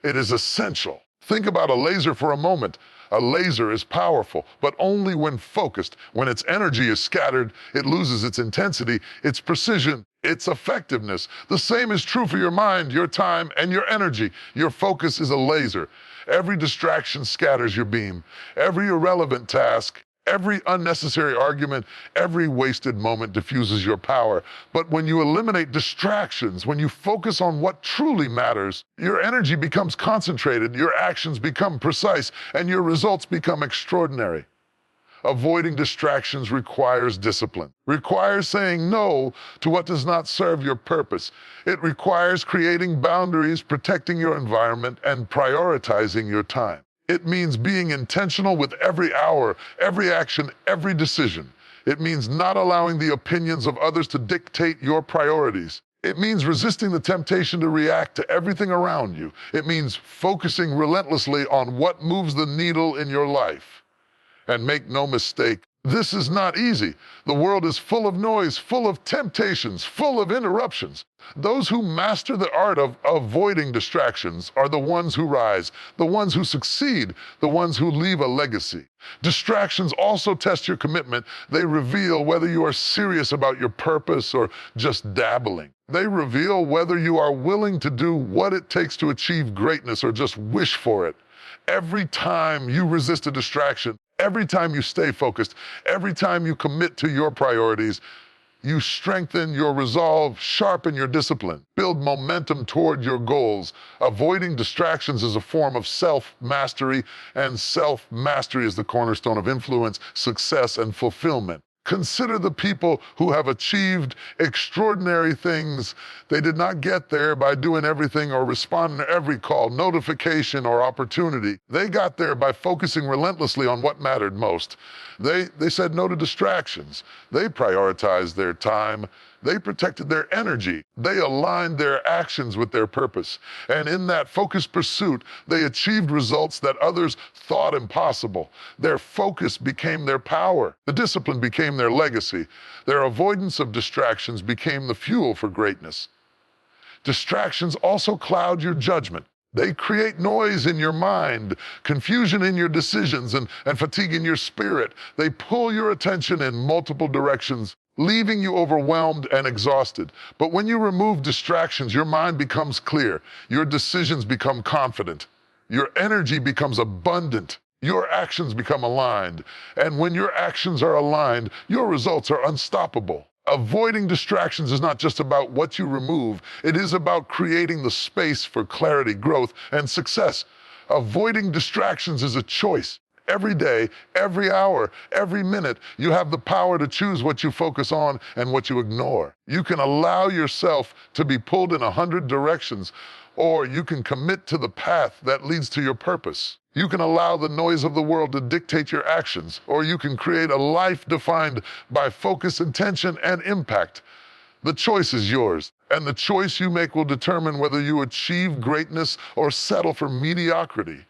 It is essential. Think about a laser for a moment. A laser is powerful, but only when focused. When its energy is scattered, it loses its intensity, its precision, its effectiveness. The same is true for your mind, your time, and your energy. Your focus is a laser. Every distraction scatters your beam. Every irrelevant task, every unnecessary argument, every wasted moment diffuses your power. But when you eliminate distractions, when you focus on what truly matters, your energy becomes concentrated, your actions become precise, and your results become extraordinary. Avoiding distractions requires discipline, requires saying no to what does not serve your purpose. It requires creating boundaries, protecting your environment, and prioritizing your time. It means being intentional with every hour, every action, every decision. It means not allowing the opinions of others to dictate your priorities. It means resisting the temptation to react to everything around you. It means focusing relentlessly on what moves the needle in your life. And make no mistake, this is not easy. The world is full of noise, full of temptations, full of interruptions. Those who master the art of avoiding distractions are the ones who rise, the ones who succeed, the ones who leave a legacy. Distractions also test your commitment. They reveal whether you are serious about your purpose or just dabbling. They reveal whether you are willing to do what it takes to achieve greatness or just wish for it. Every time you resist a distraction, every time you stay focused, every time you commit to your priorities, you strengthen your resolve, sharpen your discipline, build momentum toward your goals. Avoiding distractions is a form of self-mastery, and self-mastery is the cornerstone of influence, success, and fulfillment. Consider the people who have achieved extraordinary things. They did not get there by doing everything or responding to every call, notification, or opportunity. They got there by focusing relentlessly on what mattered most. They said no to distractions. They prioritized their time. They protected their energy. They aligned their actions with their purpose. And in that focused pursuit, they achieved results that others thought impossible. Their focus became their power. The discipline became their legacy. Their avoidance of distractions became the fuel for greatness. Distractions also cloud your judgment. They create noise in your mind, confusion in your decisions, and fatigue in your spirit. They pull your attention in multiple directions, leaving you overwhelmed and exhausted. But when you remove distractions, your mind becomes clear, your decisions become confident, your energy becomes abundant, your actions become aligned. And when your actions are aligned, your results are unstoppable. Avoiding distractions is not just about what you remove, it is about creating the space for clarity, growth, and success. Avoiding distractions is a choice. Every day, every hour, every minute, you have the power to choose what you focus on and what you ignore. You can allow yourself to be pulled in 100 directions, or you can commit to the path that leads to your purpose. You can allow the noise of the world to dictate your actions, or you can create a life defined by focus, intention, and impact. The choice is yours, and the choice you make will determine whether you achieve greatness or settle for mediocrity.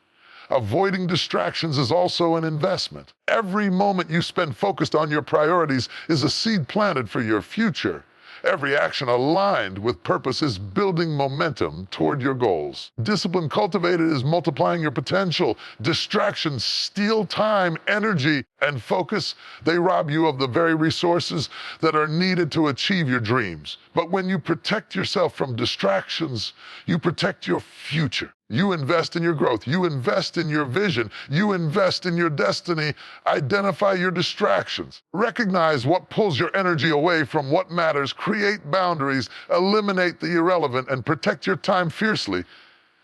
Avoiding distractions is also an investment. Every moment you spend focused on your priorities is a seed planted for your future. Every action aligned with purpose is building momentum toward your goals. Discipline cultivated is multiplying your potential. Distractions steal time, energy, and focus. They rob you of the very resources that are needed to achieve your dreams. But when you protect yourself from distractions, you protect your future. You invest in your growth. You invest in your vision. You invest in your destiny. Identify your distractions. Recognize what pulls your energy away from what matters. Create boundaries. Eliminate the irrelevant and protect your time fiercely.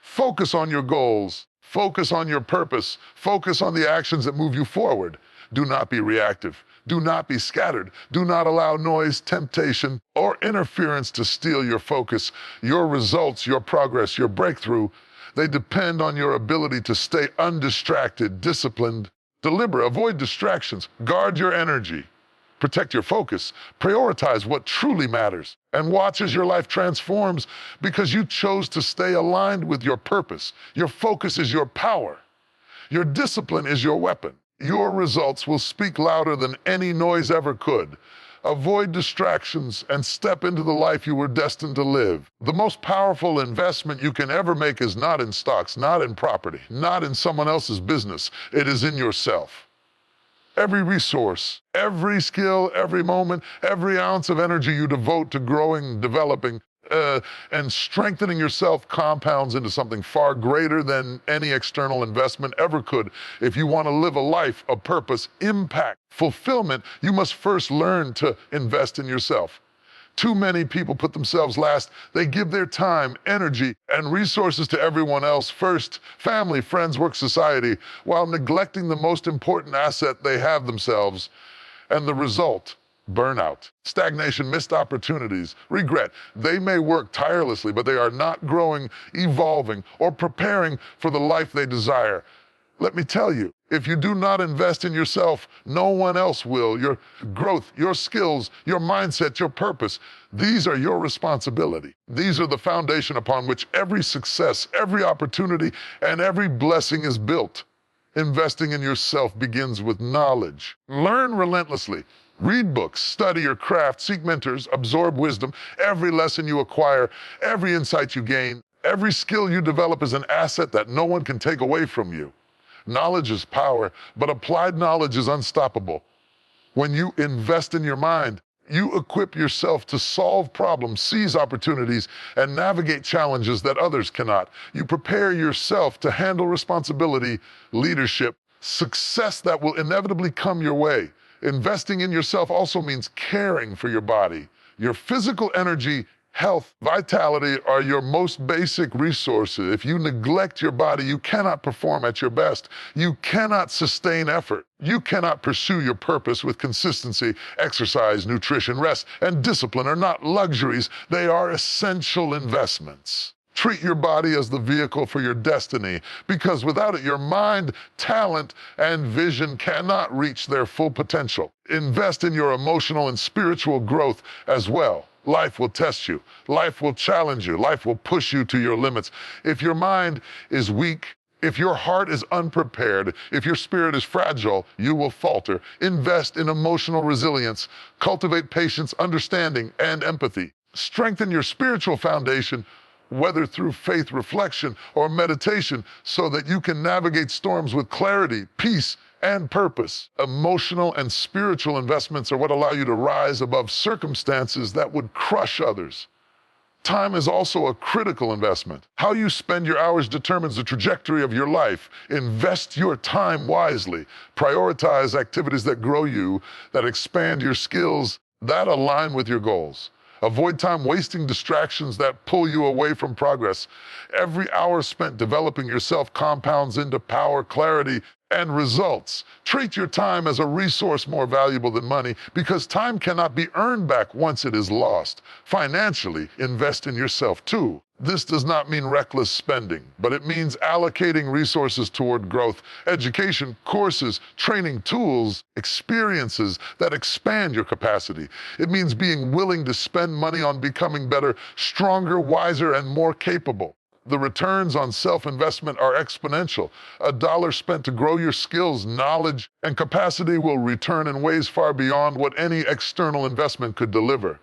Focus on your goals. Focus on your purpose. Focus on the actions that move you forward. Do not be reactive. Do not be scattered. Do not allow noise, temptation, or interference to steal your focus. Your results, your progress, your breakthrough, they depend on your ability to stay undistracted, disciplined, deliberate. Avoid distractions. Guard your energy. Protect your focus. Prioritize what truly matters. And watch as your life transforms because you chose to stay aligned with your purpose. Your focus is your power. Your discipline is your weapon. Your results will speak louder than any noise ever could. Avoid distractions and step into the life you were destined to live. The most powerful investment you can ever make is not in stocks, not in property, not in someone else's business. It is in yourself. Every resource, every skill, every moment, every ounce of energy you devote to growing, developing, and strengthening yourself compounds into something far greater than any external investment ever could. If you want to live a life of purpose, impact, fulfillment, you must first learn to invest in yourself. Too many people put themselves last. They give their time, energy, and resources to everyone else first, family, friends, work, society, while neglecting the most important asset they have, themselves. And the result, burnout, stagnation, missed opportunities, regret. They may work tirelessly, but they are not growing, evolving, or preparing for the life they desire. Let me tell you, if you do not invest in yourself, no one else will. Your growth, your skills, your mindset, your purpose, these are your responsibility. These are the foundation upon which every success, every opportunity, and every blessing is built. Investing in yourself begins with knowledge. Learn relentlessly. Read books, study your craft, seek mentors, absorb wisdom. Every lesson you acquire, every insight you gain, every skill you develop is an asset that no one can take away from you. Knowledge is power, but applied knowledge is unstoppable. When you invest in your mind, you equip yourself to solve problems, seize opportunities, and navigate challenges that others cannot. You prepare yourself to handle responsibility, leadership, success that will inevitably come your way. Investing in yourself also means caring for your body. Your physical energy Health, vitality are your most basic resources. If you neglect your body, you cannot perform at your best. You cannot sustain effort. You cannot pursue your purpose with consistency. Exercise, nutrition, rest, and discipline are not luxuries. They are essential investments. Treat your body as the vehicle for your destiny, because without it, your mind, talent, and vision cannot reach their full potential. Invest in your emotional and spiritual growth as well. Life will test you. Life will challenge you. Life will push you to your limits. If your mind is weak, if your heart is unprepared, if your spirit is fragile, you will falter. Invest in emotional resilience. Cultivate patience, understanding, and empathy. Strengthen your spiritual foundation, whether through faith reflection or meditation, so that you can navigate storms with clarity, peace, and purpose. Emotional and spiritual investments are what allow you to rise above circumstances that would crush others. Time is also a critical investment. How you spend your hours determines the trajectory of your life. Invest your time wisely. Prioritize activities that grow you, that expand your skills, that align with your goals. Avoid time wasting distractions that pull you away from progress. Every hour spent developing yourself compounds into power, clarity, and results. Treat your time as a resource more valuable than money, because time cannot be earned back once it is lost. Financially, invest in yourself too. This does not mean reckless spending, but it means allocating resources toward growth, education, courses, training, tools, experiences that expand your capacity. It means being willing to spend money on becoming better, stronger, wiser, and more capable. The returns on self-investment are exponential. A dollar spent to grow your skills, knowledge, and capacity will return in ways far beyond what any external investment could deliver.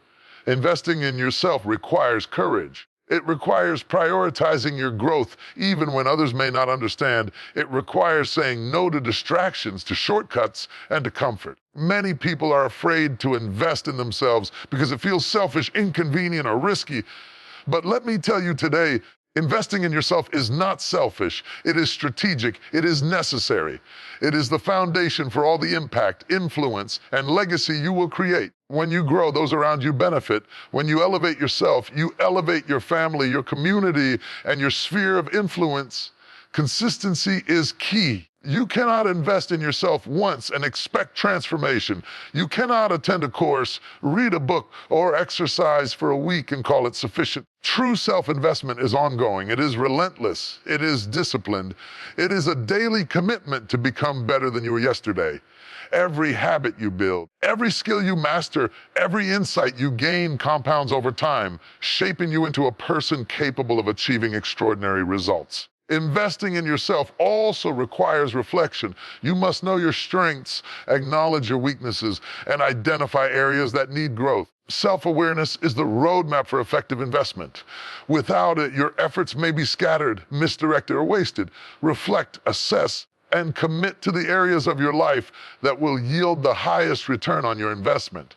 Investing in yourself requires courage. It requires prioritizing your growth even when others may not understand. It requires saying no to distractions, to shortcuts, and to comfort. Many people are afraid to invest in themselves because it feels selfish, inconvenient, or risky. But let me tell you today, investing in yourself is not selfish. It is strategic. It is necessary. It is the foundation for all the impact, influence, and legacy you will create. When you grow, those around you benefit. When you elevate yourself, you elevate your family, your community, and your sphere of influence. Consistency is key. You cannot invest in yourself once and expect transformation. You cannot attend a course, read a book, or exercise for a week and call it sufficient. True self-investment is ongoing. It is relentless. It is disciplined. It is a daily commitment to become better than you were yesterday. Every habit you build, every skill you master, every insight you gain compounds over time, shaping you into a person capable of achieving extraordinary results. Investing in yourself also requires reflection. You must know your strengths, acknowledge your weaknesses, and identify areas that need growth. Self-awareness is the roadmap for effective investment. Without it, your efforts may be scattered, misdirected, or wasted. Reflect, assess, and commit to the areas of your life that will yield the highest return on your investment.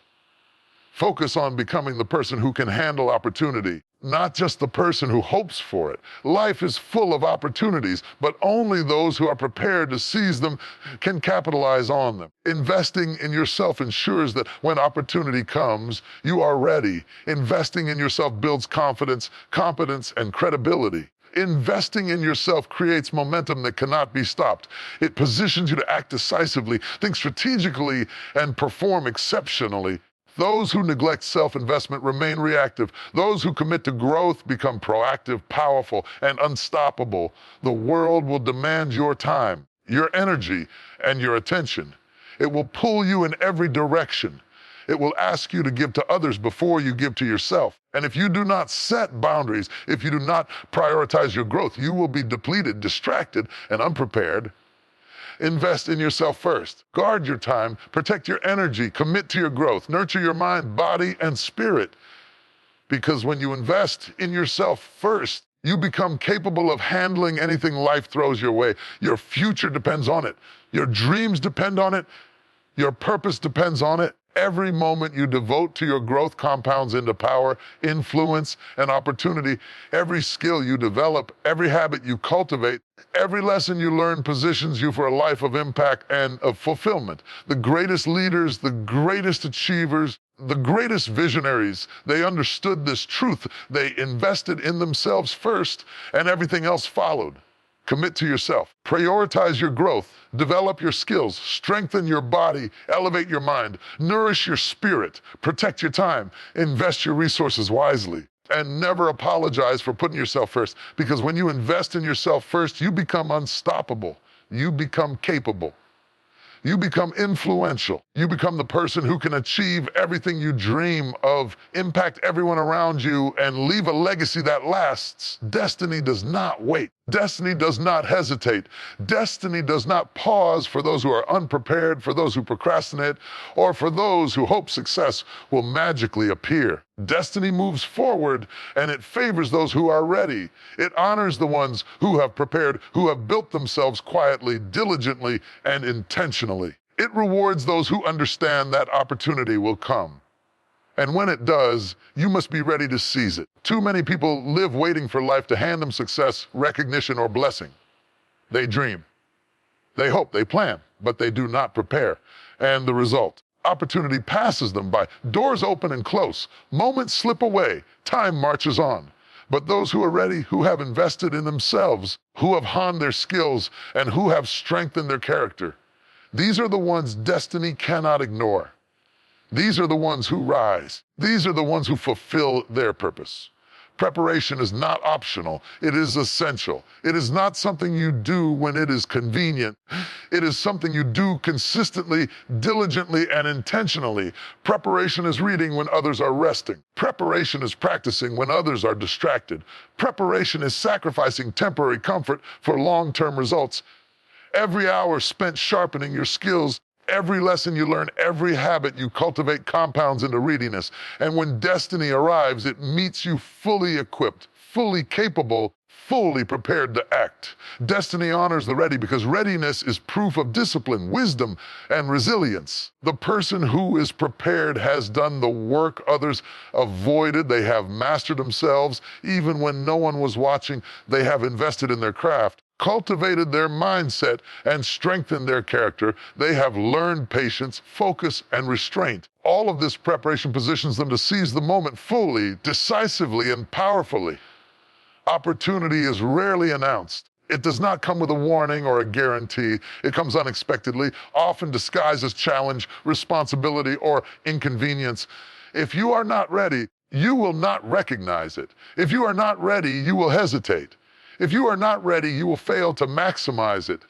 Focus on becoming the person who can handle opportunity, not just the person who hopes for it. Life is full of opportunities, but only those who are prepared to seize them can capitalize on them. Investing in yourself ensures that when opportunity comes, you are ready. Investing in yourself builds confidence, competence, and credibility. Investing in yourself creates momentum that cannot be stopped. It positions you to act decisively, think strategically, and perform exceptionally. Those who neglect self-investment remain reactive. Those who commit to growth become proactive, powerful, and unstoppable. The world will demand your time, your energy, and your attention. It will pull you in every direction. It will ask you to give to others before you give to yourself. And if you do not set boundaries, if you do not prioritize your growth, you will be depleted, distracted, and unprepared. Invest in yourself first. Guard your time, protect your energy, commit to your growth, nurture your mind, body, and spirit. Because when you invest in yourself first, you become capable of handling anything life throws your way. Your future depends on it. Your dreams depend on it. Your purpose depends on it. Every moment you devote to your growth compounds into power, influence, and opportunity. Every skill you develop, every habit you cultivate, every lesson you learn positions you for a life of impact and of fulfillment. The greatest leaders, the greatest achievers, The greatest visionaries, they understood this truth. They invested in themselves first, and everything else followed. Commit to yourself. Prioritize your growth. Develop your skills. Strengthen your body. Elevate your mind. Nourish your spirit. Protect your time. Invest your resources wisely. And never apologize for putting yourself first, because when you invest in yourself first, you become unstoppable. You become capable. You become influential. You become the person who can achieve everything you dream of, impact everyone around you, and leave a legacy that lasts. Destiny does not wait. Destiny does not hesitate. Destiny does not pause for those who are unprepared, for those who procrastinate, or for those who hope success will magically appear. Destiny moves forward, and it favors those who are ready. It honors the ones who have prepared, who have built themselves quietly, diligently, and intentionally. It rewards those who understand that opportunity will come. And when it does, you must be ready to seize it. Too many people live waiting for life to hand them success, recognition, or blessing. They dream. They hope, they plan, but they do not prepare. And the result? Opportunity passes them by. Doors open and close. Moments slip away. Time marches on. But those who are ready, who have invested in themselves, who have honed their skills, and who have strengthened their character, these are the ones destiny cannot ignore. These are the ones who rise. These are the ones who fulfill their purpose. Preparation is not optional. It is essential. It is not something you do when it is convenient. It is something you do consistently, diligently, and intentionally. Preparation is reading when others are resting. Preparation is practicing when others are distracted. Preparation is sacrificing temporary comfort for long-term results. Every hour spent sharpening your skills, every lesson you learn, every habit you cultivate compounds into readiness. And when destiny arrives, it meets you fully equipped, fully capable, fully prepared to act. Destiny honors the ready because readiness is proof of discipline, wisdom, and resilience. The person who is prepared has done the work others avoided. They have mastered themselves. Even when no one was watching, they have invested in their craft, cultivated their mindset, and strengthened their character. They have learned patience, focus, and restraint. All of this preparation positions them to seize the moment fully, decisively, and powerfully. Opportunity is rarely announced. It does not come with a warning or a guarantee. It comes unexpectedly, often disguised as challenge, responsibility, or inconvenience. If you are not ready, you will not recognize it. If you are not ready, you will hesitate. If you are not ready, you will fail to maximize it.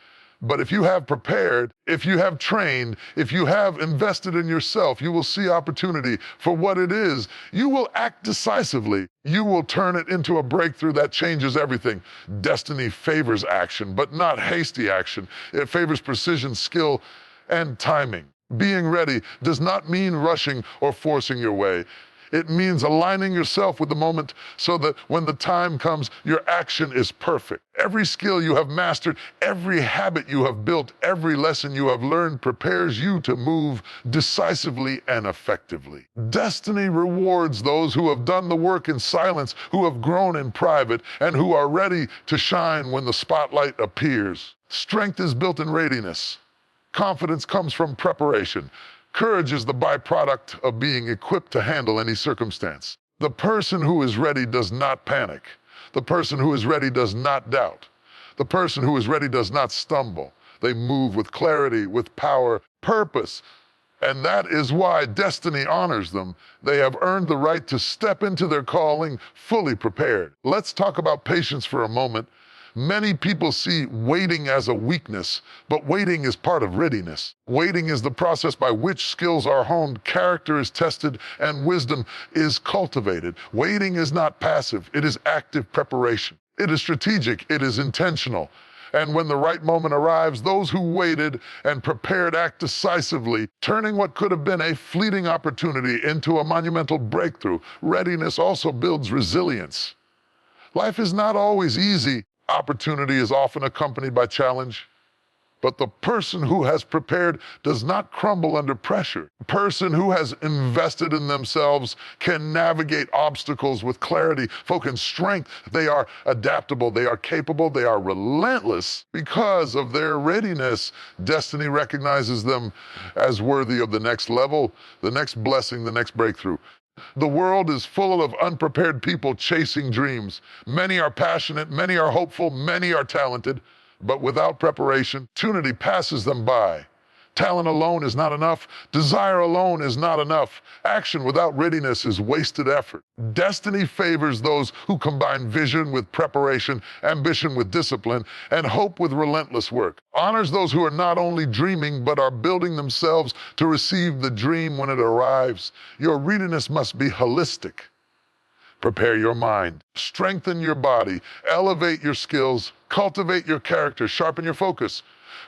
But if you have prepared, if you have trained, if you have invested in yourself, you will see opportunity for what it is. You will act decisively. You will turn it into a breakthrough that changes everything. Destiny favors action, but not hasty action. It favors precision, skill, and timing. Being ready does not mean rushing or forcing your way. It means aligning yourself with the moment so that when the time comes, your action is perfect. Every skill you have mastered, every habit you have built, every lesson you have learned prepares you to move decisively and effectively. Destiny rewards those who have done the work in silence, who have grown in private, and who are ready to shine when the spotlight appears. Strength is built in readiness. Confidence comes from preparation. Courage is the byproduct of being equipped to handle any circumstance. The person who is ready does not panic. The person who is ready does not doubt. The person who is ready does not stumble. They move with clarity, with power, purpose. And that is why destiny honors them. They have earned the right to step into their calling fully prepared. Let's talk about patience for a moment. Many people see waiting as a weakness, but waiting is part of readiness. Waiting is the process by which skills are honed, character is tested, and wisdom is cultivated. Waiting is not passive, it is active preparation. It is strategic, it is intentional. And when the right moment arrives, those who waited and prepared act decisively, turning what could have been a fleeting opportunity into a monumental breakthrough. Readiness also builds resilience. Life is not always easy. Opportunity is often accompanied by challenge. But the person who has prepared does not crumble under pressure. The person who has invested in themselves can navigate obstacles with clarity, focus, and strength. They are adaptable, they are capable, they are relentless. Because of their readiness, destiny recognizes them as worthy of the next level, the next blessing, the next breakthrough. The world is full of unprepared people chasing dreams. Many are passionate, many are hopeful, many are talented, but without preparation, opportunity passes them by. Talent alone is not enough. Desire alone is not enough. Action without readiness is wasted effort. Destiny favors those who combine vision with preparation, ambition with discipline, and hope with relentless work. Honors those who are not only dreaming, but are building themselves to receive the dream when it arrives. Your readiness must be holistic. Prepare your mind, strengthen your body, elevate your skills, cultivate your character, sharpen your focus.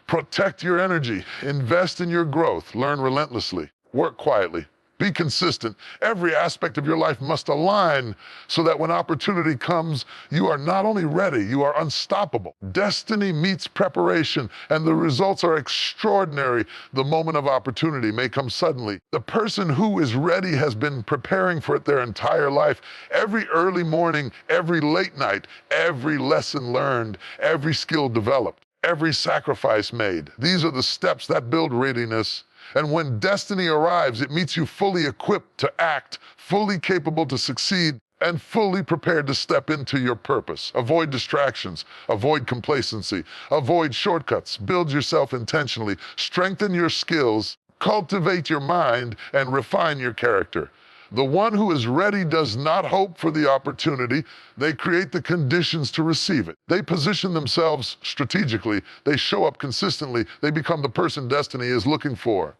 Protect your energy, invest in your growth, learn relentlessly, work quietly, be consistent. Every aspect of your life must align so that when opportunity comes, you are not only ready, you are unstoppable. Destiny meets preparation, and the results are extraordinary. The moment of opportunity may come suddenly. The person who is ready has been preparing for it their entire life. Every early morning, every late night, every lesson learned, every skill developed, every sacrifice made. These are the steps that build readiness. And when destiny arrives, it meets you fully equipped to act, fully capable to succeed, and fully prepared to step into your purpose. Avoid distractions, avoid complacency, avoid shortcuts, build yourself intentionally, strengthen your skills, cultivate your mind, and refine your character. The one who is ready does not hope for the opportunity. They create the conditions to receive it. They position themselves strategically. They show up consistently. They become the person destiny is looking for.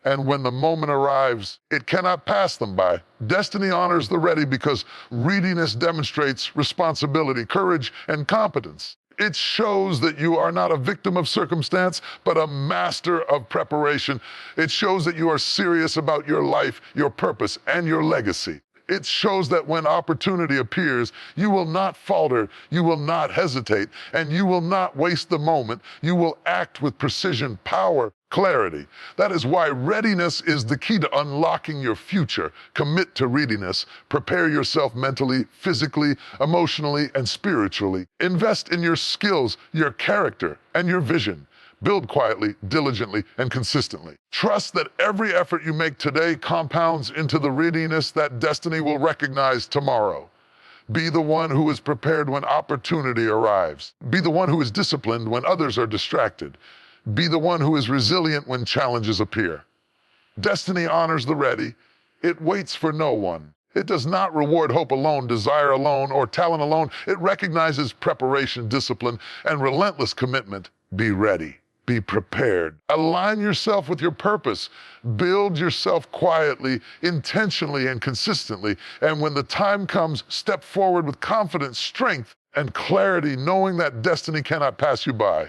And when the moment arrives, it cannot pass them by. Destiny honors the ready because readiness demonstrates responsibility, courage, and competence. It shows that you are not a victim of circumstance, but a master of preparation. It shows that you are serious about your life, your purpose, and your legacy. It shows that when opportunity appears, you will not falter, you will not hesitate, and you will not waste the moment. You will act with precision, power, clarity. That is why readiness is the key to unlocking your future. Commit to readiness. Prepare yourself mentally, physically, emotionally, and spiritually. Invest in your skills, your character, and your vision. Build quietly, diligently, and consistently. Trust that every effort you make today compounds into the readiness that destiny will recognize tomorrow. Be the one who is prepared when opportunity arrives. Be the one who is disciplined when others are distracted. Be the one who is resilient when challenges appear. Destiny honors the ready. It waits for no one. It does not reward hope alone, desire alone, or talent alone. It recognizes preparation, discipline, and relentless commitment. Be ready. Be prepared. Align yourself with your purpose. Build yourself quietly, intentionally, and consistently. And when the time comes, step forward with confidence, strength, and clarity, knowing that destiny cannot pass you by.